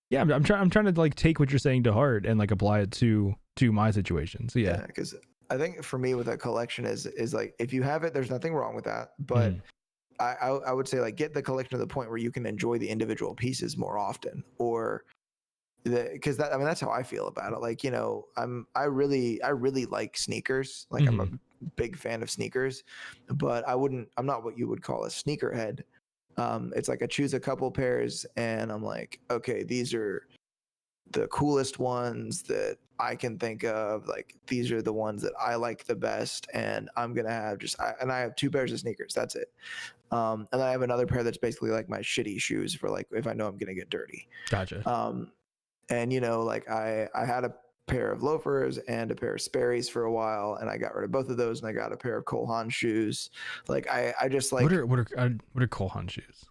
Speaker 1: yeah, I'm trying to like take what you're saying to heart and like apply it to my situation. So yeah,
Speaker 2: because I think for me with a collection is like, if you have it, there's nothing wrong with that. But I would say like get the collection to the point where you can enjoy the individual pieces more often, or because that, I mean, that's how I feel about it. Like, you know, I really like sneakers. Like I'm a big fan of sneakers, but I'm not what you would call a sneakerhead. It's like I choose a couple pairs and I'm like, okay, these are the coolest ones that I can think of. Like, these are the ones that I like the best, and I'm gonna have and I have 2 pairs of sneakers. That's it. And I have another pair that's basically like my shitty shoes for like if I know I'm gonna get dirty.
Speaker 1: gotcha.
Speaker 2: And you know, like I had a pair of loafers and a pair of Sperry's for a while, and I got rid of both of those, and I got a pair of Cole Haan shoes. Like I just like,
Speaker 1: what are Cole Haan shoes?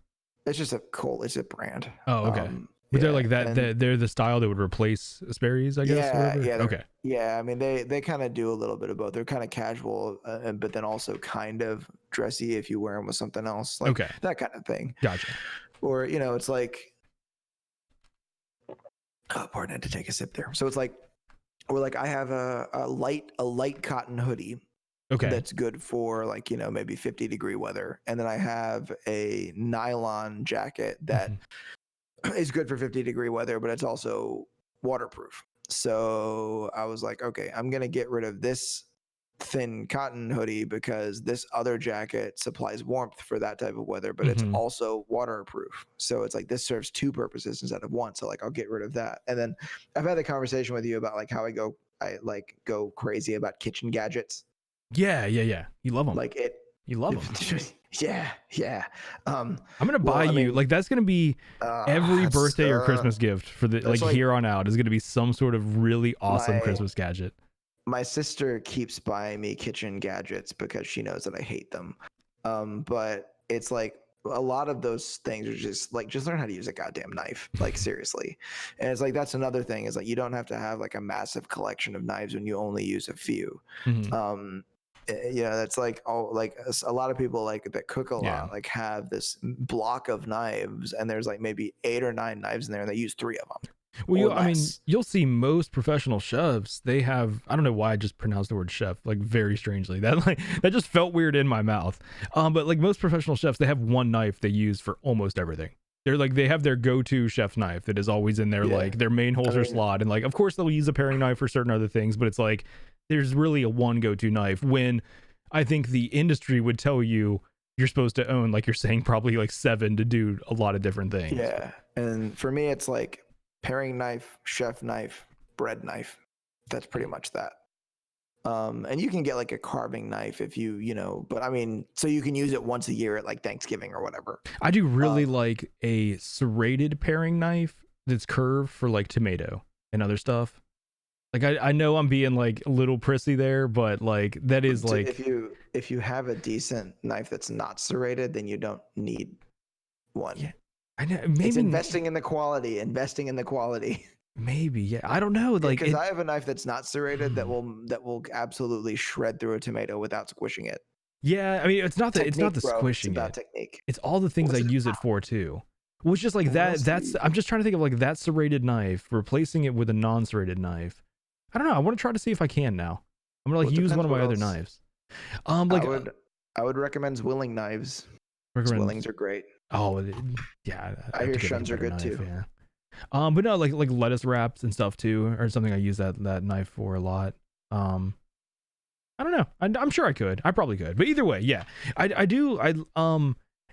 Speaker 2: it's just it's a brand.
Speaker 1: Oh, okay. But they're like that. They're the style that would replace Sperry's, I guess.
Speaker 2: Yeah.
Speaker 1: Okay.
Speaker 2: Yeah, I mean they kind of do a little bit of both. They're kind of casual, but then also kind of dressy if you wear them with something else, like that kind of thing.
Speaker 1: Gotcha.
Speaker 2: Or you know, it's like, oh, pardon, I had to take a sip there. So it's like, or like I have a light cotton hoodie.
Speaker 1: Okay.
Speaker 2: That's good for like, you know, maybe 50-degree weather, and then I have a nylon jacket that is good for 50-degree weather, but it's also waterproof. So I was like, okay, I'm gonna get rid of this thin cotton hoodie because this other jacket supplies warmth for that type of weather, but it's also waterproof. So it's like this serves 2 purposes instead of 1. So like I'll get rid of that. And then I've had the conversation with you about like how I like go crazy about kitchen gadgets.
Speaker 1: Yeah. You love them.
Speaker 2: Like it.
Speaker 1: You love them.
Speaker 2: Yeah.
Speaker 1: I'm gonna buy you like that's gonna be every birthday or Christmas gift for the like here on out is gonna be some sort of really awesome Christmas gadget.
Speaker 2: My sister keeps buying me kitchen gadgets because she knows that I hate them. But it's like a lot of those things are just learn how to use a goddamn knife, like seriously. And it's like that's another thing is like you don't have to have like a massive collection of knives when you only use a few. You know, that's like a lot of people like that cook a lot like have this block of knives, and there's like maybe 8 or 9 knives in there, and they use 3 of them.
Speaker 1: Well,
Speaker 2: or
Speaker 1: I mean,
Speaker 2: less.
Speaker 1: you'll see most professional chefs. They have. I don't know why I just pronounced the word chef like very strangely. That just felt weird in my mouth. But like most professional chefs, they have one knife they use for almost everything. They're like they have their go-to chef knife that is always in their
Speaker 2: Yeah.
Speaker 1: like their main holster slot, and like of course they'll use a paring knife for certain other things, but it's like there's really a one go-to knife. When I think the industry would tell you you're supposed to own, like you're saying, probably like 7 to do a lot of different things.
Speaker 2: Yeah, and for me, it's like paring knife, chef knife, bread knife. That's pretty much that. And you can get like a carving knife if you know, but I mean, so you can use it once a year at like Thanksgiving or whatever.
Speaker 1: I do really like a serrated paring knife that's curved for like tomato and other stuff. Like I know I'm being like a little prissy there, but like that is like
Speaker 2: if you have a decent knife that's not serrated, then you don't need one.
Speaker 1: Yeah, I know, maybe
Speaker 2: it's investing in the quality.
Speaker 1: Maybe, yeah. I don't know. Like
Speaker 2: because I have a knife that's not serrated that will absolutely shred through a tomato without squishing it.
Speaker 1: Yeah, I mean it's not the squishing
Speaker 2: it's about
Speaker 1: it.
Speaker 2: technique.
Speaker 1: It's all the things I use it for too. Well, it's just like that's I'm just trying to think of like that serrated knife, replacing it with a non-serrated knife. I don't know. I want to try to see if I can now. I'm gonna like use one of my other knives. Like
Speaker 2: I would recommend Zwilling knives. Zwillings are great.
Speaker 1: Oh yeah,
Speaker 2: I hear Shuns are good
Speaker 1: knife,
Speaker 2: too.
Speaker 1: Yeah. But no, like lettuce wraps and stuff too, or something I use that knife for a lot. I don't know. I'm sure I could. I probably could. But either way, yeah, I do.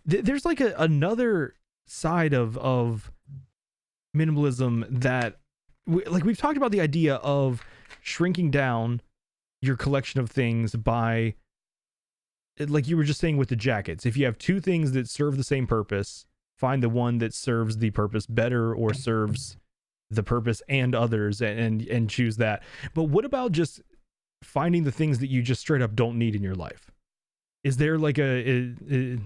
Speaker 1: There's like another side of minimalism that like we've talked about the idea of shrinking down your collection of things by, like you were just saying with the jackets, if you have 2 things that serve the same purpose, find the one that serves the purpose better or serves the purpose and others, and choose that. But what about just finding the things that you just straight up don't need in your life? Is there like do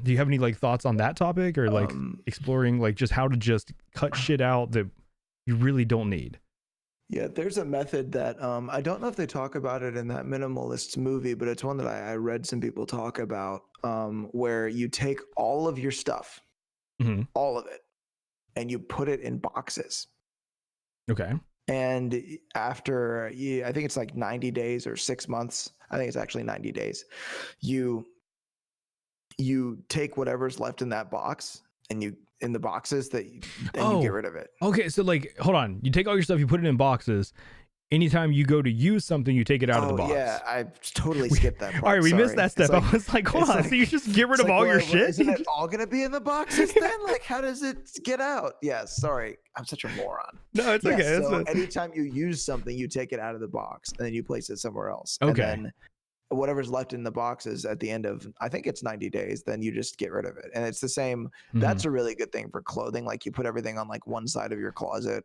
Speaker 1: you have any like thoughts on that topic, or like exploring like just how to just cut shit out that you really don't need?
Speaker 2: Yeah, there's a method that I don't know if they talk about it in that Minimalists movie, but it's one that I read some people talk about, where you take all of your stuff, all of it, and you put it in boxes.
Speaker 1: Okay.
Speaker 2: And after, I think it's like 90 days or 6 months. I think it's actually 90 days. You take whatever's left in that box, and you in the boxes that you get rid of it.
Speaker 1: Okay, so like hold on. You take all your stuff, you put it in boxes. Anytime you go to use something, you take it out of the box.
Speaker 2: Yeah, I totally skipped that part.
Speaker 1: All right, we missed that step. I was like, hold on. So you just get rid of all your shit?
Speaker 2: Isn't it all going to be in the boxes then? Like, how does it get out? Yeah, sorry. I'm such a moron.
Speaker 1: No, it's okay.
Speaker 2: So anytime you use something, you take it out of the box and then you place it somewhere else.
Speaker 1: Okay.
Speaker 2: And then whatever's left in the boxes at the end of, I think it's 90 days, then you just get rid of it. And it's the same. That's a really good thing for clothing. Like you put everything on like one side of your closet.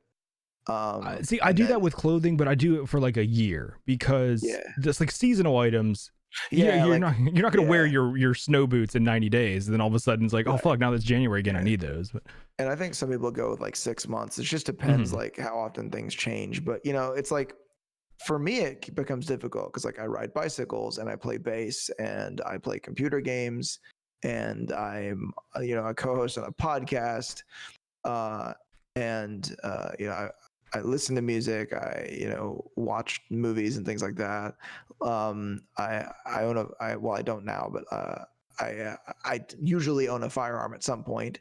Speaker 1: See, I do that with clothing, but I do it for like a year, because just like seasonal items. Yeah, you're not going to wear your snow boots in 90 days, and then all of a sudden it's like, oh fuck, now that's January again. I need those. But
Speaker 2: and I think some people go with like 6 months. It just depends like how often things change. But you know, it's like for me it becomes difficult because like I ride bicycles and I play bass and I play computer games and I'm a co-host on a podcast, and I listen to music. I watch movies and things like that. I don't now, but I usually own a firearm at some point.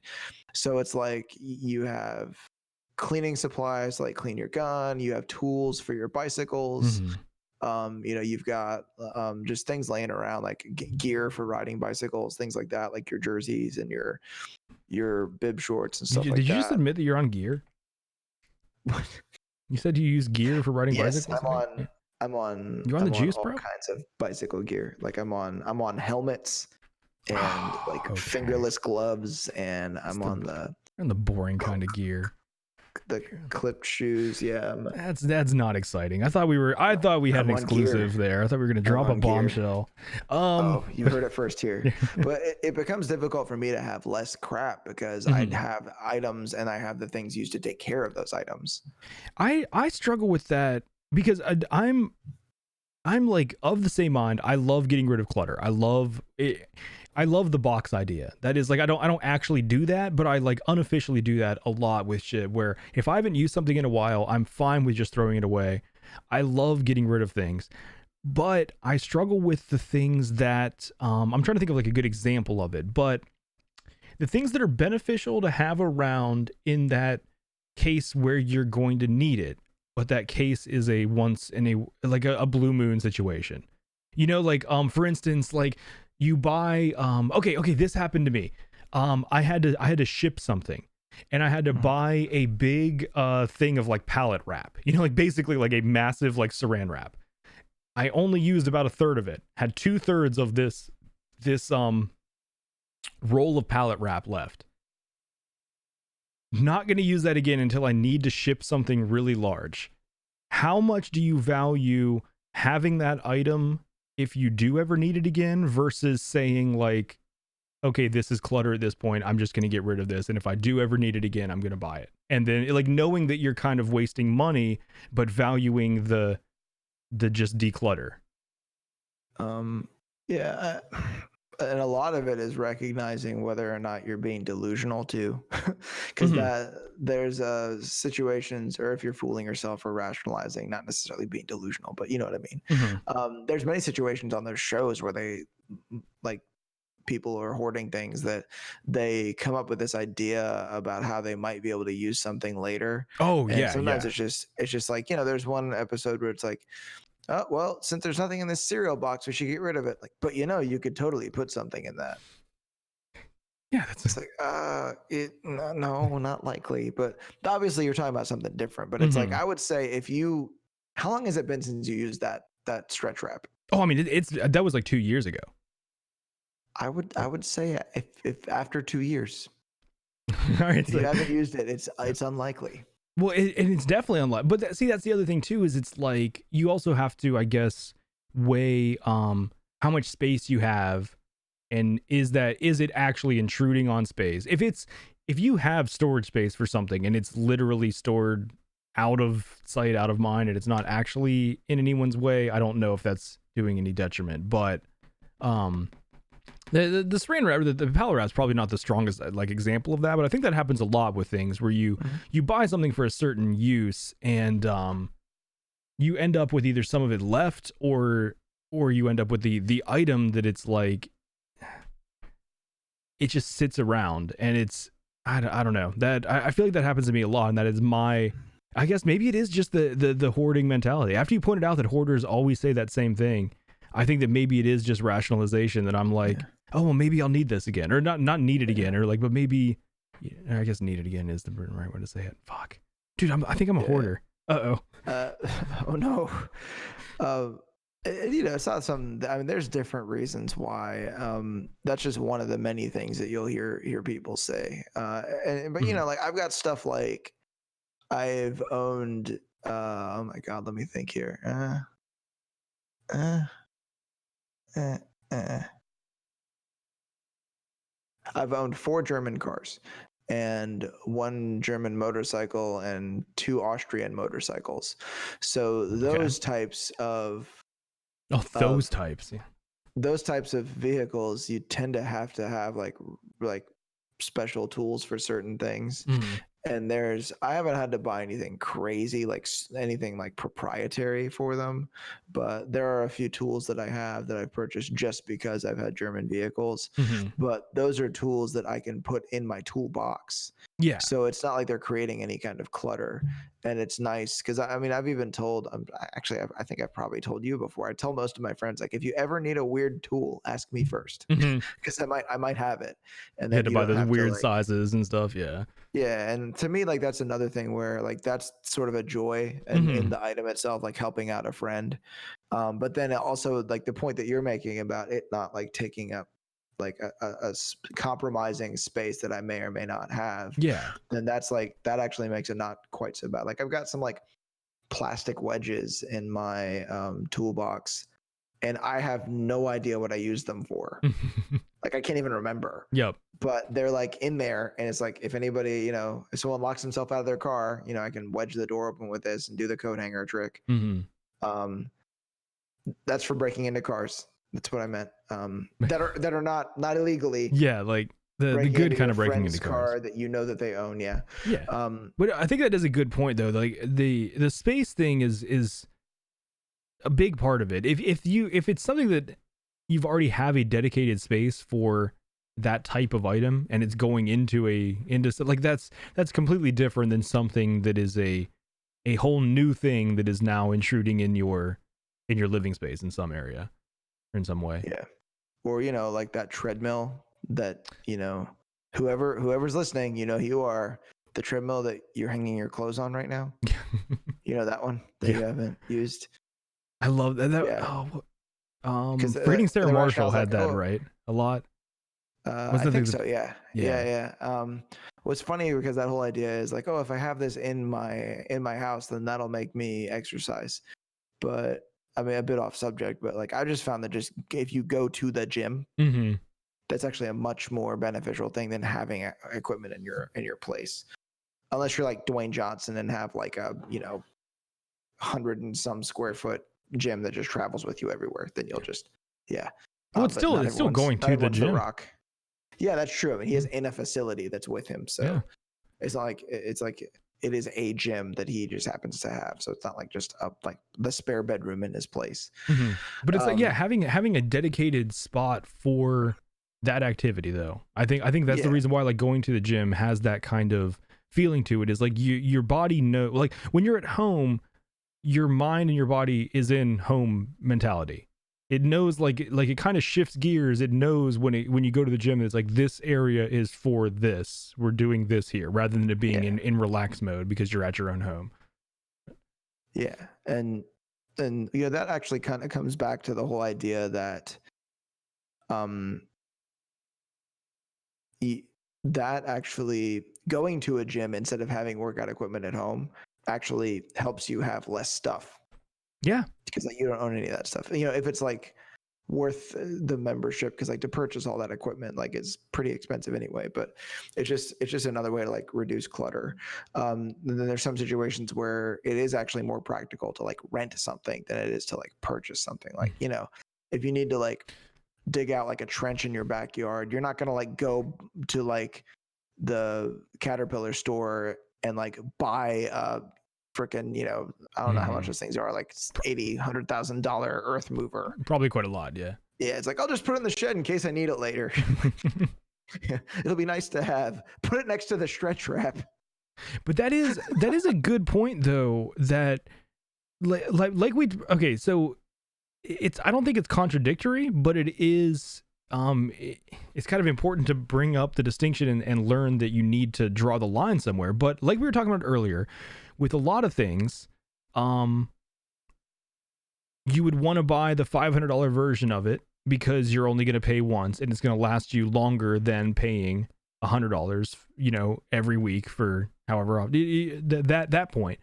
Speaker 2: So it's like you have cleaning supplies, like clean your gun. You have tools for your bicycles. You've got just things laying around, like gear for riding bicycles, things like that, like your jerseys and your bib shorts and stuff like that.
Speaker 1: Did you just admit that you're on gear?
Speaker 2: What?
Speaker 1: You said you use gear for riding bicycles?
Speaker 2: I'm on.
Speaker 1: You're on the juice,
Speaker 2: all
Speaker 1: bro?
Speaker 2: kinds of bicycle gear. Like I'm on helmets and fingerless gloves, and I'm on
Speaker 1: the boring kind of gear.
Speaker 2: The clipped shoes. Yeah.
Speaker 1: That's not exciting. I thought we had an exclusive there. I thought we were going to drop a bombshell.
Speaker 2: You heard it first here. But it becomes difficult for me to have less crap because I'd have items and I have the things used to take care of those items.
Speaker 1: I struggle with that because I'm like of the same mind. I love getting rid of clutter. I love it. I love the box idea. That is like, I don't actually do that, but I like unofficially do that a lot with shit where if I haven't used something in a while, I'm fine with just throwing it away. I love getting rid of things, but I struggle with the things that, I'm trying to think of like a good example of it, but the things that are beneficial to have around in that case where you're going to need it, but that case is a once in a like a blue moon situation. You know, like for instance, like you buy okay, this happened to me. I had to ship something and I had to buy a big thing of like pallet wrap. You know, like basically like a massive like saran wrap. I only used about a third of it. Had 2/3 of this roll of pallet wrap left. Not going to use that again until I need to ship something really large. How much do you value having that item if you do ever need it again versus saying like, okay, this is clutter at this point, I'm just going to get rid of this, and if I do ever need it again, I'm going to buy it. And then like knowing that you're kind of wasting money but valuing the just declutter.
Speaker 2: Yeah, and a lot of it is recognizing whether or not you're being delusional too, because that there's situations, or if you're fooling yourself or rationalizing, not necessarily being delusional, but you know what I mean. There's many situations on those shows where they like people are hoarding things that they come up with this idea about how they might be able to use something later.
Speaker 1: Oh
Speaker 2: And
Speaker 1: yeah,
Speaker 2: sometimes
Speaker 1: yeah.
Speaker 2: it's just like, you know, there's one episode where it's like, oh, well, since there's nothing in this cereal box, we should get rid of it. Like, but you know, you could totally put something in that.
Speaker 1: Yeah, that's
Speaker 2: It's like, no, not likely. But obviously, you're talking about something different. But it's like, I would say, if you, how long has it been since you used that stretch wrap?
Speaker 1: Oh, I mean, it's that was like 2 years ago.
Speaker 2: I would say if after 2 years,
Speaker 1: All right,
Speaker 2: if you haven't used it, it's unlikely.
Speaker 1: Well, and it's definitely unlikely. But see, that's the other thing too. Is it's like you also have to, I guess, weigh how much space you have, and is it actually intruding on space? If you have storage space for something and it's literally stored out of sight, out of mind, and it's not actually in anyone's way, I don't know if that's doing any detriment. But the saran wrap, the pallet wrap is probably not the strongest like example of that, but I think that happens a lot with things where you buy something for a certain use and you end up with either some of it left or you end up with the item that it's like it just sits around, and it's I don't know, that I feel like that happens to me a lot, and that is my, I guess maybe it is just the hoarding mentality. After you pointed out that hoarders always say that same thing, I think that maybe it is just rationalization that I'm like, oh, well, maybe I'll need this again, or not need it again, or like, but maybe, I guess need it again is the right way to say it. Fuck, dude, I think I'm a hoarder. Oh
Speaker 2: no. You know, it's not something. I mean, there's different reasons why. That's just one of the many things that you'll hear people say. But you know, like I've got stuff like I've owned. Oh my God, let me think here. I've owned 4 German cars and 1 German motorcycle and 2 Austrian motorcycles. So those types of
Speaker 1: types. Yeah.
Speaker 2: Those types of vehicles, you tend to have like special tools for certain things. And I haven't had to buy anything crazy, like anything like proprietary for them, but there are a few tools that I have that I've purchased just because I've had German vehicles. But those are tools that I can put in my toolbox.
Speaker 1: Yeah.
Speaker 2: So it's not like they're creating any kind of clutter, and it's nice because I mean, I've even told, I think I've probably told you before. I tell most of my friends, like, if you ever need a weird tool, ask me first, because I might have it, and then
Speaker 1: you had to buy those weird sizes and stuff. Yeah.
Speaker 2: Yeah, and to me, like, that's another thing where like that's sort of a joy in the item itself, like helping out a friend. But then also like the point that you're making about it not like taking up like a compromising space that I may or may not have.
Speaker 1: Yeah.
Speaker 2: Then that's like, that actually makes it not quite so bad. Like I've got some like plastic wedges in my toolbox, and I have no idea what I use them for. Like I can't even remember.
Speaker 1: Yep.
Speaker 2: But they're like in there, and it's like if anybody, you know, if someone locks himself out of their car, you know, I can wedge the door open with this and do the coat hanger trick. That's for breaking into cars. That's what I meant. That are not illegally.
Speaker 1: Yeah, like the good kind of breaking into cars.
Speaker 2: Car that you know that they own. Yeah.
Speaker 1: Yeah. But I think that is a good point though. Like the space thing is a big part of it. If it's something that you've already have a dedicated space for that type of item and it's going into like that's completely different than something that is a whole new thing that is now intruding in your living space in some area or in some way.
Speaker 2: Yeah. Or, like that treadmill that, whoever's listening, who you are, the treadmill that you're hanging your clothes on right now. That one that you haven't used.
Speaker 1: I love that. Reading Sarah Marshall had that, right? A lot.
Speaker 2: I think so. Yeah. What's funny because that whole idea is like, oh, if I have this in my house, then that'll make me exercise. But I mean, a bit off subject, but like I just found that just if you go to the gym, that's actually a much more beneficial thing than having equipment in your place. Unless you're like Dwayne Johnson and have like a 100 and some square foot gym that just travels with you everywhere, then you'll just
Speaker 1: Well, it's still going to the gym.
Speaker 2: Yeah, that's true. I mean, he has in a facility that's with him, so it's not like it is a gym that he just happens to have. So it's not like just like the spare bedroom in his place.
Speaker 1: But it's like having a dedicated spot for that activity though. I think that's the reason why like going to the gym has that kind of feeling to it. Is like your body like when you're at home, your mind and your body is in home mentality. It knows like it kind of shifts gears. It knows when you go to the gym, it's like this area is for this. We're doing this here rather than it being in relaxed mode because you're at your own home.
Speaker 2: Yeah. And that actually kind of comes back to the whole idea that that actually going to a gym instead of having workout equipment at home actually helps you have less stuff.
Speaker 1: Yeah, because
Speaker 2: like you don't own any of that stuff. If it's like worth the membership, because like to purchase all that equipment like is pretty expensive anyway. But it's just another way to like reduce clutter. And then there's some situations where it is actually more practical to like rent something than it is to like purchase something. Like if you need to like dig out like a trench in your backyard, you're not gonna like go to like the Caterpillar store and like buy a freaking I don't know how much those things are, like $80,000-$100,000 earth mover.
Speaker 1: Probably quite a lot. Yeah
Speaker 2: it's like I'll just put it in the shed in case I need it later. It'll be nice to have. Put it next to the stretch wrap.
Speaker 1: But that is a good point though, that so it's I don't think it's contradictory, but it is it's kind of important to bring up the distinction and learn that you need to draw the line somewhere. But like we were talking about earlier, with a lot of things, you would want to buy the $500 version of it because you're only going to pay once and it's going to last you longer than paying $100, every week for however that point.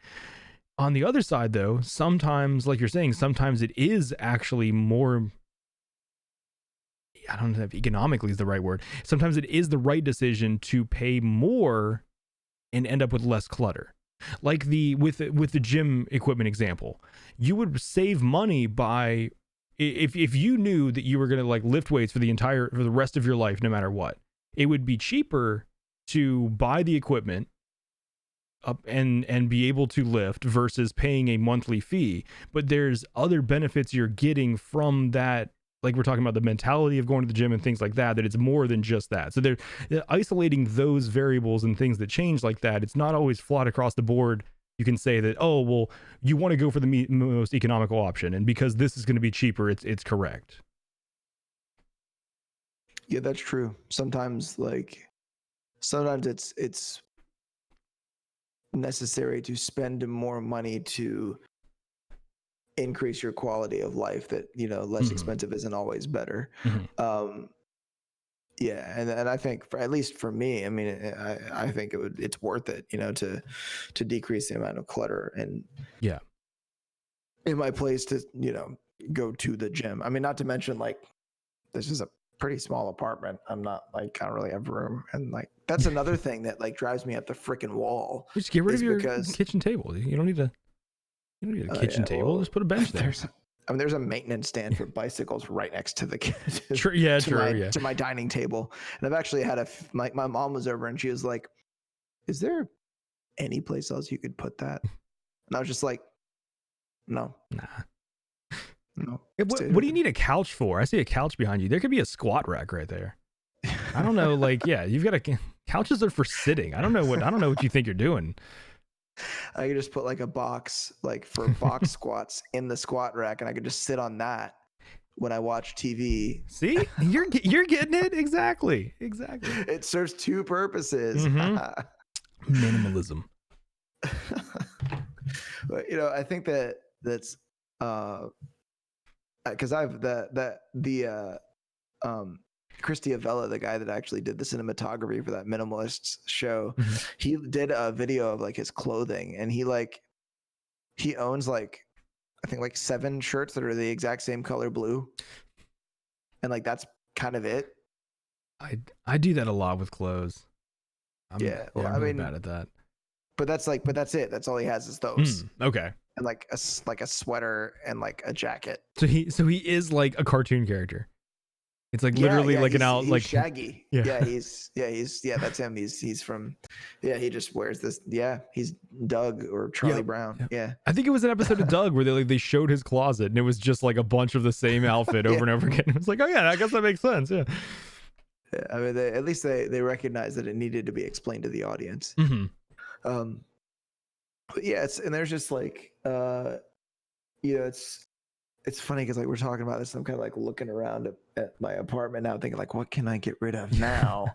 Speaker 1: On the other side though, sometimes, like you're saying, sometimes it is actually more, I don't know if economically is the right word. Sometimes it is the right decision to pay more and end up with less clutter. Like with the gym equipment example, you would save money by if you knew that you were going to like lift weights for the rest of your life, no matter what, it would be cheaper to buy the equipment up and be able to lift versus paying a monthly fee. But there's other benefits you're getting from that. Like we're talking about the mentality of going to the gym and things like that it's more than just that. So they're isolating those variables and things that change like that. It's not always flat across the board. You can say that, oh, well, you want to go for the most economical option. And because this is going to be cheaper, it's correct.
Speaker 2: Yeah, that's true. Sometimes it's necessary to spend more money to increase your quality of life, that less expensive isn't always better. And I think at least for me, I mean, I think it's worth it to decrease the amount of clutter and in my place to go to the gym. I mean, not to mention like this is a pretty small apartment. I don't really have room, and like that's another thing that like drives me up the freaking wall.
Speaker 1: Just get rid of your kitchen table. You don't need a kitchen table. Just put a bench there.
Speaker 2: I mean, there's a maintenance stand for bicycles right next to the to my dining table. And I've actually had my mom was over and she was like, "Is there any place else you could put that?" And I was just like, "No, no."
Speaker 1: What do you need a couch for? I see a couch behind you. There could be a squat rack right there. I don't know. Like, yeah, you've got couches are for sitting. I don't know what you think you're doing.
Speaker 2: I could just put like a box, like for box squats in the squat rack, and I could just sit on that when I watch TV.
Speaker 1: See, you're getting it exactly.
Speaker 2: It serves two purposes.
Speaker 1: Minimalism.
Speaker 2: But I think that's because I've Christy Avella, the guy that actually did the cinematography for that Minimalists show, he did a video of like his clothing, and he owns like I think like 7 shirts that are the exact same color blue, and like that's kind of it.
Speaker 1: I do that a lot with clothes. I'm really bad at that.
Speaker 2: But that's it. That's all he has is those.
Speaker 1: Okay.
Speaker 2: And like a sweater and like a jacket.
Speaker 1: So he is like a cartoon character. It's like literally like
Speaker 2: he's Shaggy.
Speaker 1: Yeah.
Speaker 2: That's him. He's from he just wears this. Yeah, he's Doug or Charlie Brown. Yeah.
Speaker 1: I think it was an episode of Doug where they showed his closet and it was just like a bunch of the same outfit over and over again. It was like, oh yeah, I guess that makes sense. Yeah.
Speaker 2: I mean, at least they recognized that it needed to be explained to the audience. But yeah, there's just like it's funny because like we're talking about this, I'm kind of like looking around at my apartment now, thinking like, what can I get rid of now?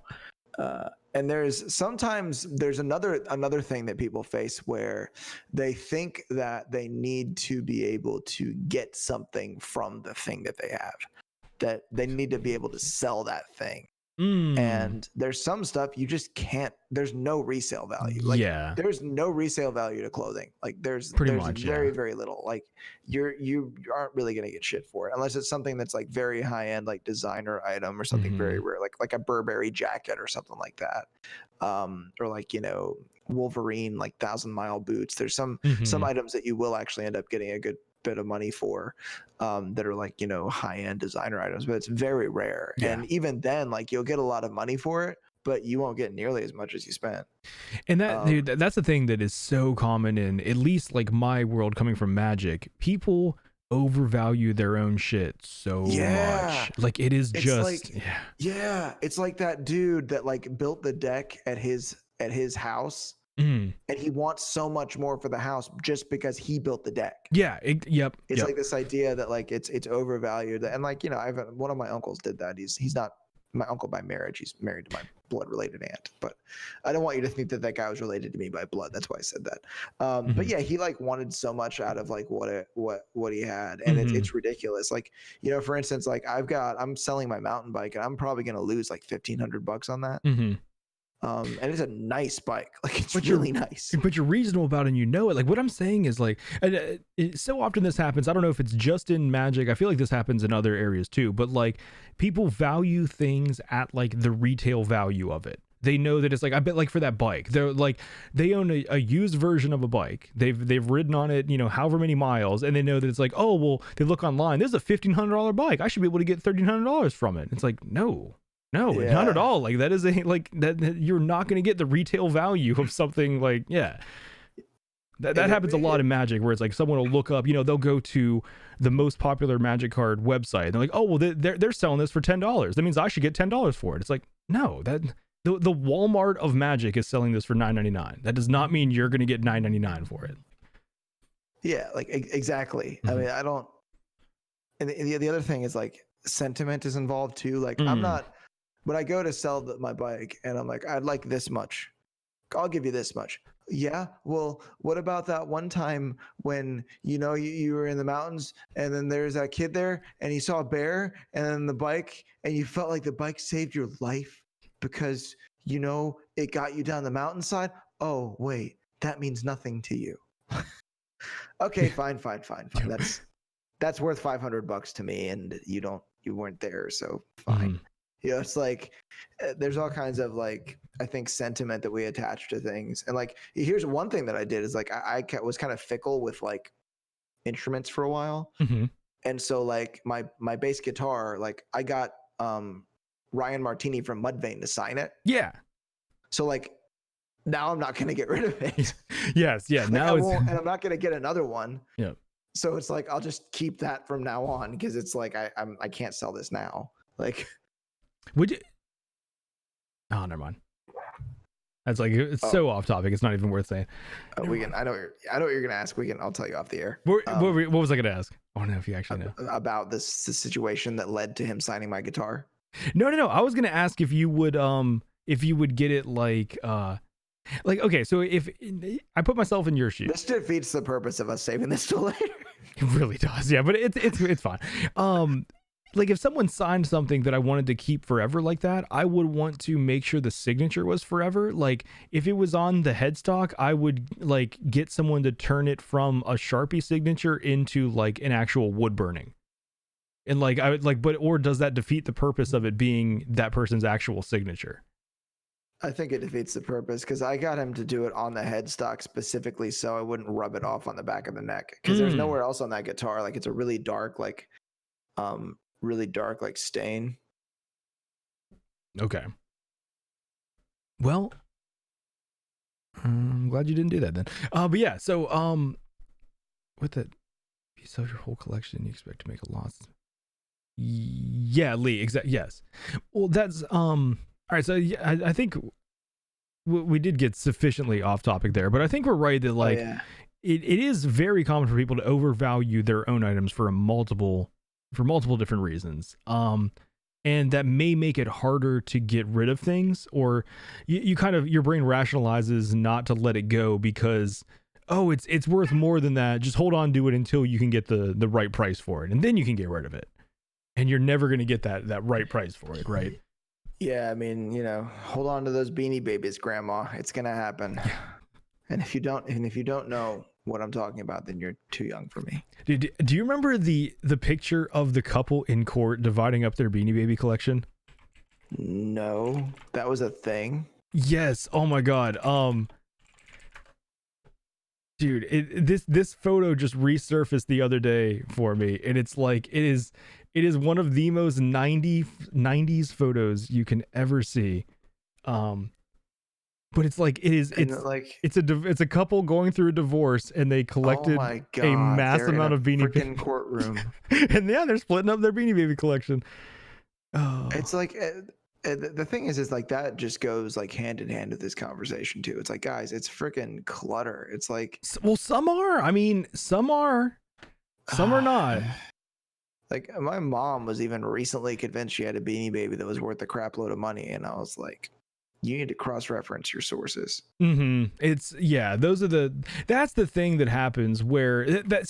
Speaker 2: And there's another thing that people face where they think that they need to be able to get something from the thing that they have, that they need to be able to sell that thing. And there's some stuff you just can't. There's no resale value. Like, there's no resale value to clothing. Like there's very little. Like you aren't really gonna get shit for it unless it's something that's like very high end, like designer item or something very rare, like a Burberry jacket or something like that. Or like Wolverine, like 1,000-mile boots. There's some items that you will actually end up getting a good bit of money for that are like high-end designer items, but it's very rare. And even then, like you'll get a lot of money for it, but you won't get nearly as much as you spent.
Speaker 1: And that's the thing that is so common in at least like my world, coming from Magic. People overvalue their own shit so much. Like it is just
Speaker 2: it's like that dude that like built the deck at his house. And he wants so much more for the house just because he built the deck. It's like this idea that like it's overvalued. And like one of my uncles did that. He's not my uncle by marriage. He's married to my blood related aunt. But I don't want you to think that guy was related to me by blood. That's why I said that. But yeah, he like wanted so much out of like what he had, and it's ridiculous. Like for instance, like I'm selling my mountain bike, and I'm probably gonna lose like $1,500 on that. And it's a nice bike. Like it's really nice.
Speaker 1: But you're reasonable about it and it. Like what I'm saying is like, so often this happens. I don't know if it's just in Magic. I feel like this happens in other areas too. But like people value things at like the retail value of it. They know that it's like, I bet like for that bike, they're like, they own a used version of a bike. They've ridden on it, however many miles. And they know that it's like, oh, well, they look online. There's a $1,500 bike. I should be able to get $1,300 from it. It's like, no, not at all. Like that is that you're not going to get the retail value of something like, that happens a lot in Magic, where it's like someone will look up, they'll go to the most popular Magic card website. And they're like, oh, well, they're selling this for $10. That means I should get $10 for it. It's like, no, that the Walmart of Magic is selling this for $9.99. That does not mean you're going to get $9.99 for it.
Speaker 2: Yeah, like exactly. I mean, I don't. And the other thing is like sentiment is involved too. Like I'm not. When I go to sell my bike and I'm like, I'd like this much, I'll give you this much. Yeah. Well, what about that one time when, you were in the mountains and then there's that kid there and he saw a bear and then the bike and you felt like the bike saved your life because, it got you down the mountainside. Oh, wait, that means nothing to you. Okay, fine. That's worth $500 to me. And you weren't there. So fine. It's like there's all kinds of like I think sentiment that we attach to things, and like here's one thing that I did is like I was kind of fickle with like instruments for a while. And so like my bass guitar, like I got Ryan Martini from Mudvayne to sign it.
Speaker 1: Yeah.
Speaker 2: So like now I'm not gonna get rid of it.
Speaker 1: Yes. Yeah.
Speaker 2: Like,
Speaker 1: now
Speaker 2: and I'm not gonna get another one.
Speaker 1: Yeah.
Speaker 2: So it's like I'll just keep that from now on because it's like I can't sell this now. Like,
Speaker 1: would you? Oh, never mind. That's like it's so off topic. It's not even worth saying.
Speaker 2: We can. I know what you're gonna ask. I'll tell you off the air.
Speaker 1: What was I gonna ask? I don't know if you actually know
Speaker 2: about this situation that led to him signing my guitar.
Speaker 1: No. I was gonna ask if you would get it like okay. So if I put myself in your shoes,
Speaker 2: this defeats the purpose of us saving this till later.
Speaker 1: It really does. Yeah, but it's fine. Like if someone signed something that I wanted to keep forever like that, I would want to make sure the signature was forever. Like if it was on the headstock, I would like get someone to turn it from a Sharpie signature into like an actual wood burning. And like I would like, or does that defeat the purpose of it being that person's actual signature?
Speaker 2: I think it defeats the purpose because I got him to do it on the headstock specifically so I wouldn't rub it off on the back of the neck. Because there's nowhere else on that guitar. Like it's a really dark stain.
Speaker 1: Okay. Well, I'm glad you didn't do that then. But yeah, so with it, if you sell your whole collection, you expect to make a loss. Yeah, Lee, yes. Well, that's all right. So yeah, I think we did get sufficiently off topic there, but I think we're right that like it is very common for people to overvalue their own items for multiple different reasons. And that may make it harder to get rid of things, or you kind of, your brain rationalizes not to let it go because, oh, it's worth more than that. Just hold on to it until you can get the right price for it. And then you can get rid of it. And you're never going to get that right price for it. Right.
Speaker 2: Yeah. I mean, hold on to those Beanie Babies, grandma, it's going to happen. And if you don't know what I'm talking about, then you're too young for me.
Speaker 1: Do you remember the picture of the couple in court dividing up their Beanie Baby collection?
Speaker 2: No, that was a thing.
Speaker 1: Yes. Oh my God. Dude, this photo just resurfaced the other day for me, and it's like it is one of the most 90s photos you can ever see. But it's like it's a couple going through a divorce, and they collected a mass amount of Beanie Baby
Speaker 2: courtroom.
Speaker 1: And yeah, they're splitting up their Beanie Baby collection. Oh.
Speaker 2: It's like the thing is like that just goes like hand in hand with this conversation too. It's like, guys, it's freaking clutter. It's like,
Speaker 1: well, some are. I mean, some are not.
Speaker 2: Like my mom was even recently convinced she had a Beanie Baby that was worth a crap load of money, and I was like, you need to cross-reference your sources.
Speaker 1: It's that's the thing that happens where that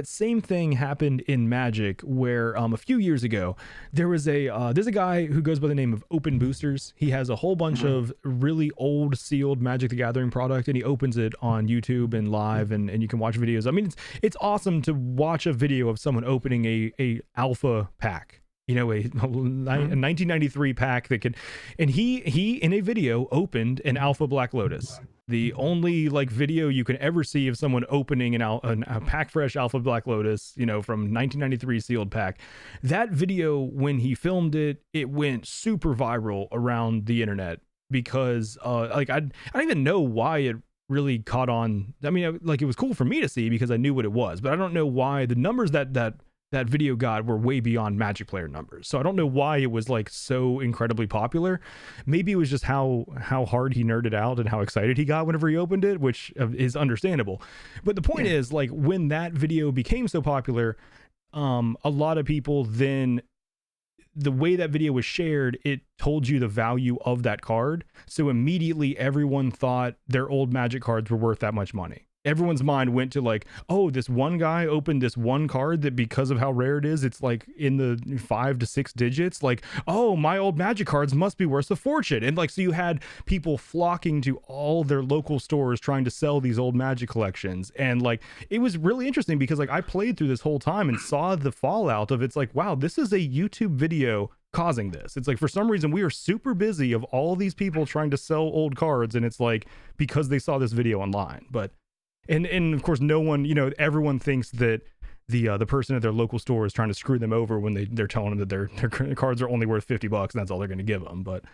Speaker 1: same thing happened in Magic, where a few years ago there's a guy who goes by the name of Open Boosters. He has a whole bunch of really old sealed Magic the Gathering product, and he opens it on YouTube and live, and you can watch videos. I mean, it's awesome to watch a video of someone opening a alpha pack. A 1993 pack that could, and he in a video opened an Alpha Black Lotus, the only like video you can ever see of someone opening a pack fresh Alpha Black Lotus, from 1993 sealed pack. That video, when he filmed it, it went super viral around the internet because I don't even know why it really caught on. I mean, like it was cool for me to see because I knew what it was, but I don't know why the numbers that video got were way beyond Magic player numbers. So I don't know why it was like so incredibly popular. Maybe it was just how hard he nerded out and how excited he got whenever he opened it, which is understandable. But the point is, like, when that video became so popular, a lot of people then, the way that video was shared, it told you the value of that card. So immediately everyone thought their old Magic cards were worth that much money. Everyone's mind went to like, oh, this one guy opened this one card that because of how rare it is, it's like in the 5 to 6 digits. Like, oh, my old Magic cards must be worth a fortune. And like, so you had people flocking to all their local stores trying to sell these old Magic collections. And like, it was really interesting because like I played through this whole time and saw the fallout of it's like, wow, this is a YouTube video causing this. It's like, for some reason we are super busy of all these people trying to sell old cards. And it's like, because they saw this video online. But And of course, no one, everyone thinks that the person at their local store is trying to screw them over when they're telling them that their cards are only worth $50 and that's all they're going to give them. But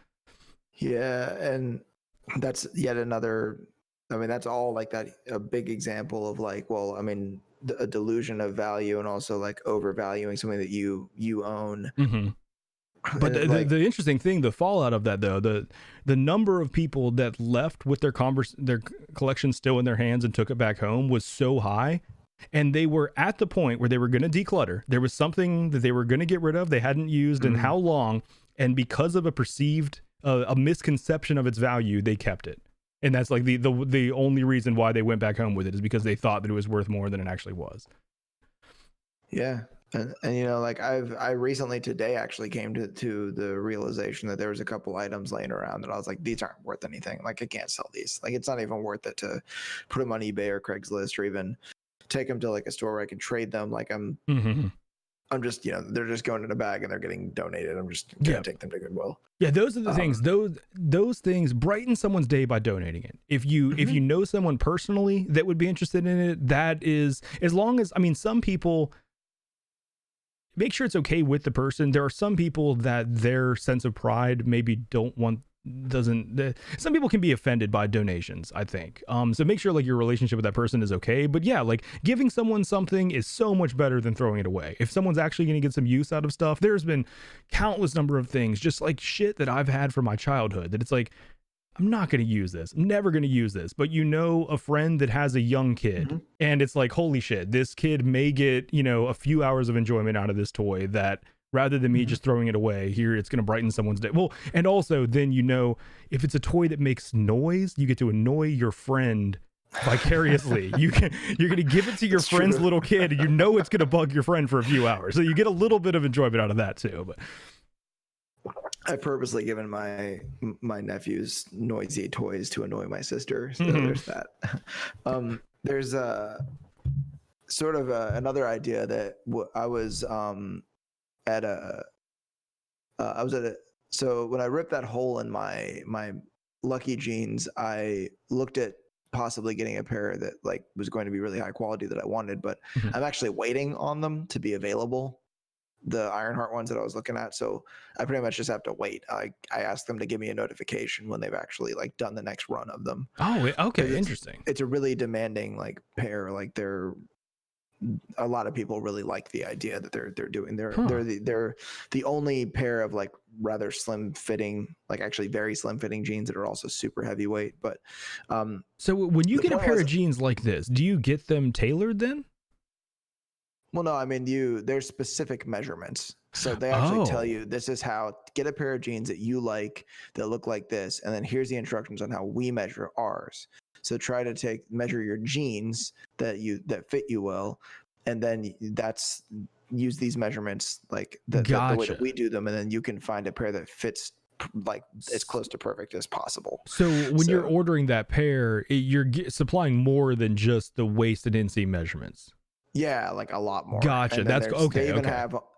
Speaker 2: yeah, and that's yet another. I mean, that's all like that, a big example of like, well, I mean, a delusion of value and also like overvaluing something that you own.
Speaker 1: mm-hmm. But the interesting thing, the fallout of that though, the number of people that left with their collection still in their hands and took it back home was so high. And they were at the point where they were going to declutter. There was something that they were going to get rid of. They hadn't used in how long. And because of a perceived, a misconception of its value, they kept it. And that's like the only reason why they went back home with it is because they thought that it was worth more than it actually was.
Speaker 2: Yeah. And you know, like I recently today actually came to the realization that there was a couple items laying around that I was like, these aren't worth anything. Like I can't sell these. Like it's not even worth it to put them on eBay or Craigslist or even take them to like a store where I can trade them. Like I'm just, you know, they're just going in a bag and they're getting donated. I'm just gonna take them to Goodwill. Yeah,
Speaker 1: those are the things. Those things brighten someone's day by donating it. If you know someone personally that would be interested in it, that is, as long as, I mean, some people make sure it's okay with the person. There are some people that their sense of pride maybe some people can be offended by donations, I think. So make sure like your relationship with that person is okay. But yeah, like giving someone something is so much better than throwing it away. If someone's actually going to get some use out of stuff, there's been countless number of things, just like shit that I've had from my childhood that it's like, I'm not going to use this. I'm never going to use this. But you know, a friend that has a young kid and it's like, holy shit, this kid may get, you know, a few hours of enjoyment out of this toy that rather than me just throwing it away here, it's going to brighten someone's day. Well, and also then, you know, if it's a toy that makes noise, you get to annoy your friend vicariously. You're going to give it to your friend's little kid and you know, it's going to bug your friend for a few hours. So you get a little bit of enjoyment out of that too. But
Speaker 2: I've purposely given my nephews noisy toys to annoy my sister. So there's that. There's a sort of another idea that I was so when I ripped that hole in my Lucky jeans, I looked at possibly getting a pair that like was going to be really high quality that I wanted, but I'm actually waiting on them to be available, the Ironheart ones that I was looking at. So I pretty much just have to wait. I asked them to give me a notification when they've actually like done the next run of them.
Speaker 1: Oh, okay, interesting.
Speaker 2: It's a really demanding like pair. Like a lot of people really like the idea that they're doing. They're the only pair of like rather slim fitting, like actually very slim fitting jeans that are also super heavyweight. But
Speaker 1: so when you get a pair of jeans like this, do you get them tailored then?
Speaker 2: Well, no, I mean there's specific measurements. So they actually tell you this is how get a pair of jeans that you like that look like this, and then here's the instructions on how we measure ours. So try to measure your jeans that fit you well, and then use these meagements like the way that we do them, and then you can find a pair that fits like as close to perfect as possible.
Speaker 1: So when you're ordering that pair, you're supplying more than just the waist and inseam measurements.
Speaker 2: Yeah, like a lot more.
Speaker 1: Gotcha. That's okay.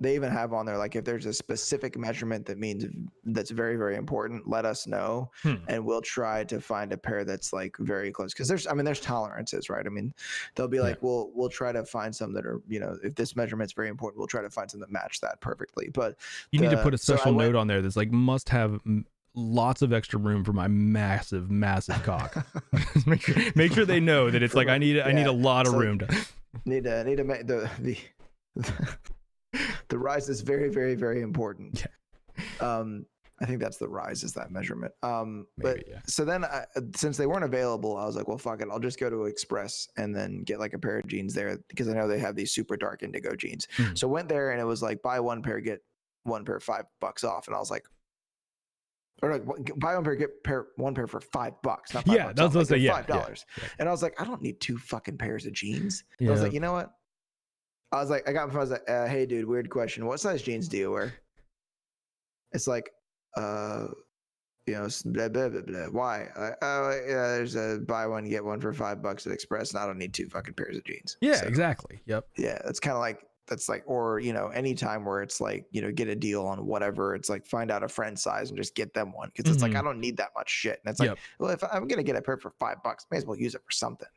Speaker 2: They even have on there like if there's a specific measurement that's very, very important, let us know, and we'll try to find a pair that's like very close. Because there's tolerances, right? I mean, they'll be like, we'll try to find some that are, you know, if this measurement's very important, we'll try to find some that match that perfectly. But
Speaker 1: you need to put a special note on there that's like must have lots of extra room for my massive cock. make sure they know that it's like I need a lot of room to.
Speaker 2: Need to make the rise is very, very, very important. Yeah. I think that's the rise is that measurement. So then since they weren't available, I was like, well, fuck it. I'll just go to Express and then get like a pair of jeans there because I know they have these super dark indigo jeans. So went there and it was like buy one pair, get one pair $5 off. And I was like, or like, buy one pair, get one pair for $5. Not $5.
Speaker 1: Yeah, that's what I say. Yeah,
Speaker 2: $5. Yeah. And I was like, I don't need 2 fucking pairs of jeans. I was like, you know what? I was like, I was like, hey dude, weird question. What size jeans do you wear? It's like, you know, blah, blah, blah, blah. Why? There's a buy one, get one for $5 at Express, and I don't need 2 fucking pairs of jeans.
Speaker 1: Yeah, so, exactly. Yep.
Speaker 2: Yeah, it's kind of like that's like, or anytime where it's like, get a deal on whatever, it's like find out a friend size and just get them one, because it's like I don't need that much shit, and it's like, well, if I'm gonna get a pair for $5, may as well use it for something.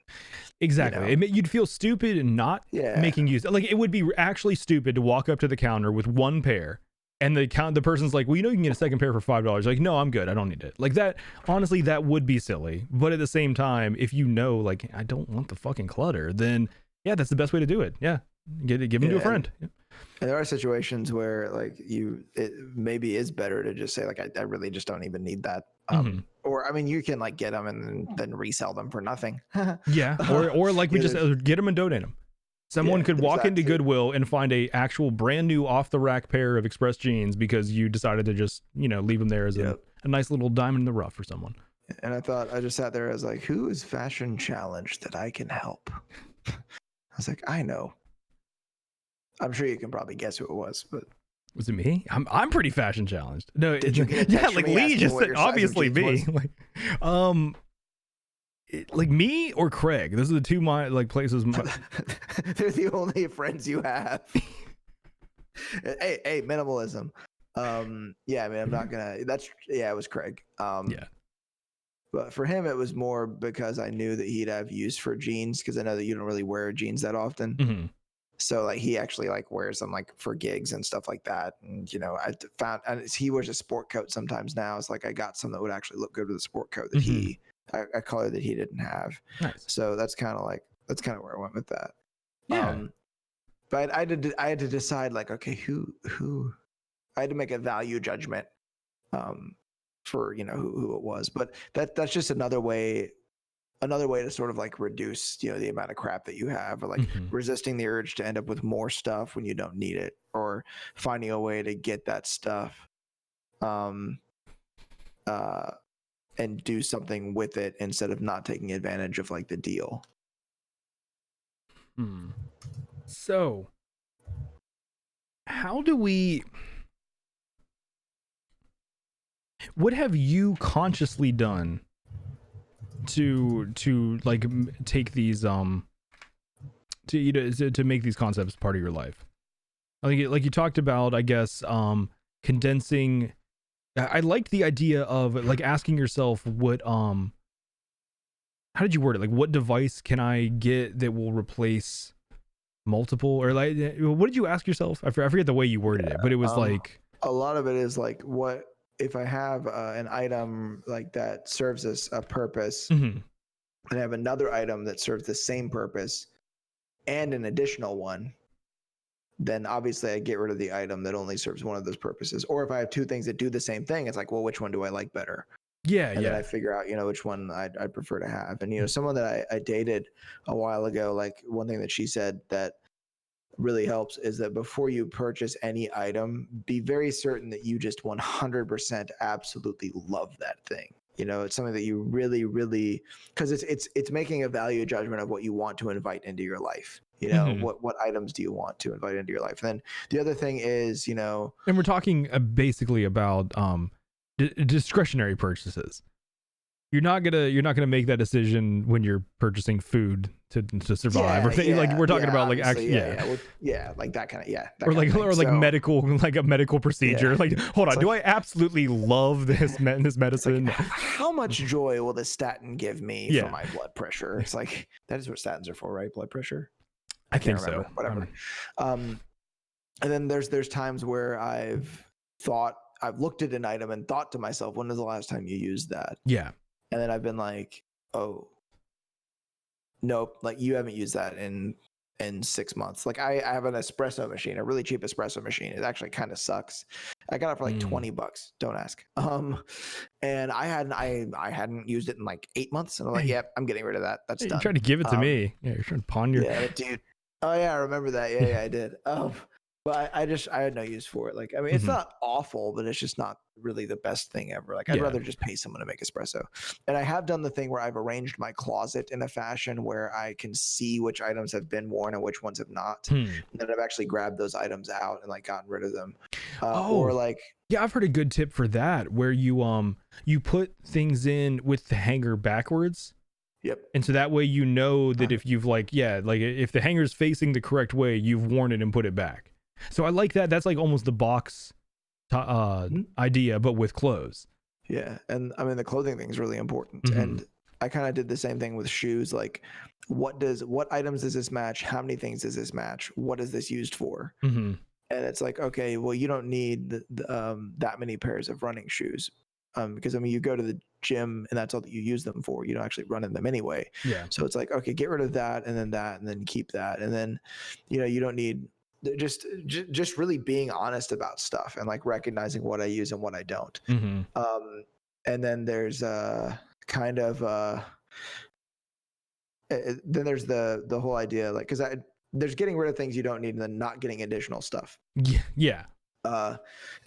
Speaker 1: Exactly. You'd feel stupid and not making use. Like, it would be actually stupid to walk up to the counter with one pair, and the person's like, well, you can get a second pair for $5. Like, no, I'm good. I don't need it. Like that. Honestly, that would be silly. But at the same time, if like, I don't want the fucking clutter, then yeah, that's the best way to do it. Yeah, give them to a friend.
Speaker 2: And there are situations where like it maybe is better to just say like, I really just don't even need that. Or I mean, you can like get them and then resell them for nothing.
Speaker 1: Yeah. Or like we just get them and donate them. Someone could walk into Goodwill and find a actual brand new off the rack pair of Express jeans because you decided to just, leave them there as a nice little diamond in the rough for someone.
Speaker 2: And I just sat there as like, who is fashion challenged that I can help? I was like, I know. I'm sure you can probably guess who it was, but
Speaker 1: was it me? I'm pretty fashion challenged. No,
Speaker 2: did you get a text
Speaker 1: like Lee just said, obviously me. Like me or Craig. Those are the two places.
Speaker 2: They're the only friends you have. Hey, minimalism. Yeah, I mean, I'm not gonna. It was Craig. But for him, it was more because I knew that he'd have use for jeans, because I know that you don't really wear jeans that often. So like he actually like wears them like for gigs and stuff like that. And I found, and he wears a sport coat sometimes now. It's like I got some that would actually look good with a sport coat that a color that he didn't have.
Speaker 1: Nice.
Speaker 2: So that's kind of where I went with that.
Speaker 1: Yeah.
Speaker 2: But I had to decide like, okay, who I had to make a value judgment for who it was. But that's just another way to sort of like reduce the amount of crap that you have, or like resisting the urge to end up with more stuff when you don't need it, or finding a way to get that stuff and do something with it instead of not taking advantage of like the deal.
Speaker 1: So how do what have you consciously done to like take these to make these concepts part of your life? Like you talked about, I guess, condensing. I liked the idea of like asking yourself what how did you word it? Like, what device can I get that will replace multiple, or like what did you ask yourself? I forget the way you worded it, but it was like
Speaker 2: a lot of it is like, what if I have an item like that serves us a purpose, and I have another item that serves the same purpose and an additional one, then obviously I get rid of the item that only serves one of those purposes. Or if I have two things that do the same thing, it's like, well, which one do I like better? And then I figure out, which one I'd prefer to have. And, someone that I dated a while ago, like one thing that she said that really helps is that before you purchase any item, be very certain that you just 100% absolutely love that thing. It's something that you really, really, because it's making a value judgment of what you want to invite into your life. What items do you want to invite into your life? And then the other thing is, and
Speaker 1: we're talking basically about discretionary purchases. You're not gonna make that decision when you're purchasing food to survive, or things like we're talking about, like actually,
Speaker 2: like that kind of
Speaker 1: or like medical, like a medical procedure. Like, hold on, do I absolutely love this medicine?
Speaker 2: Like, how much joy will this statin give me for my blood pressure? It's like, that is what statins are for, right? Blood pressure.
Speaker 1: I think so.
Speaker 2: Whatever. And then there's times where I've looked at an item and thought to myself, when was the last time you used that?
Speaker 1: Yeah.
Speaker 2: And then I've been like, oh, nope, like you haven't used that in 6 months. Like I have an espresso machine, a really cheap espresso machine. It actually kind of sucks. I got it for like $20. Don't ask. And I hadn't used it in like 8 months, and I'm like, yep, I'm getting rid of that. That's done.
Speaker 1: You're trying to give it to me. Yeah, you're trying to pawn your.
Speaker 2: Yeah, dude. Oh yeah, I remember that. Yeah, I did. But I had no use for it. Like, I mean, it's not awful, but it's just not really the best thing ever. Like, I'd rather just pay someone to make espresso. And I have done the thing where I've arranged my closet in a fashion where I can see which items have been worn and which ones have not. And then I've actually grabbed those items out and like gotten rid of them. Or like,
Speaker 1: yeah, I've heard a good tip for that, where you put things in with the hanger backwards.
Speaker 2: Yep.
Speaker 1: And so that way, you know that if you've like if the hanger's facing the correct way, you've worn it and put it back. So I like that. That's like almost the box idea, but with clothes.
Speaker 2: Yeah, and I mean the clothing thing is really important.
Speaker 1: Mm-hmm.
Speaker 2: And I kind of did the same thing with shoes. Like, what items does this match? How many things does this match? What is this used for?
Speaker 1: Mm-hmm.
Speaker 2: And it's like, okay, well, you don't need that many pairs of running shoes, because I mean, you go to the gym and that's all that you use them for. You don't actually run in them anyway.
Speaker 1: Yeah.
Speaker 2: So it's like, okay, get rid of that, and then keep that, and then, you don't need just really being honest about stuff and like recognizing what I use and what I don't.
Speaker 1: Mm-hmm.
Speaker 2: And then there's kind of then there's the whole idea, like, because there's getting rid of things you don't need and then not getting additional stuff.
Speaker 1: Yeah.
Speaker 2: And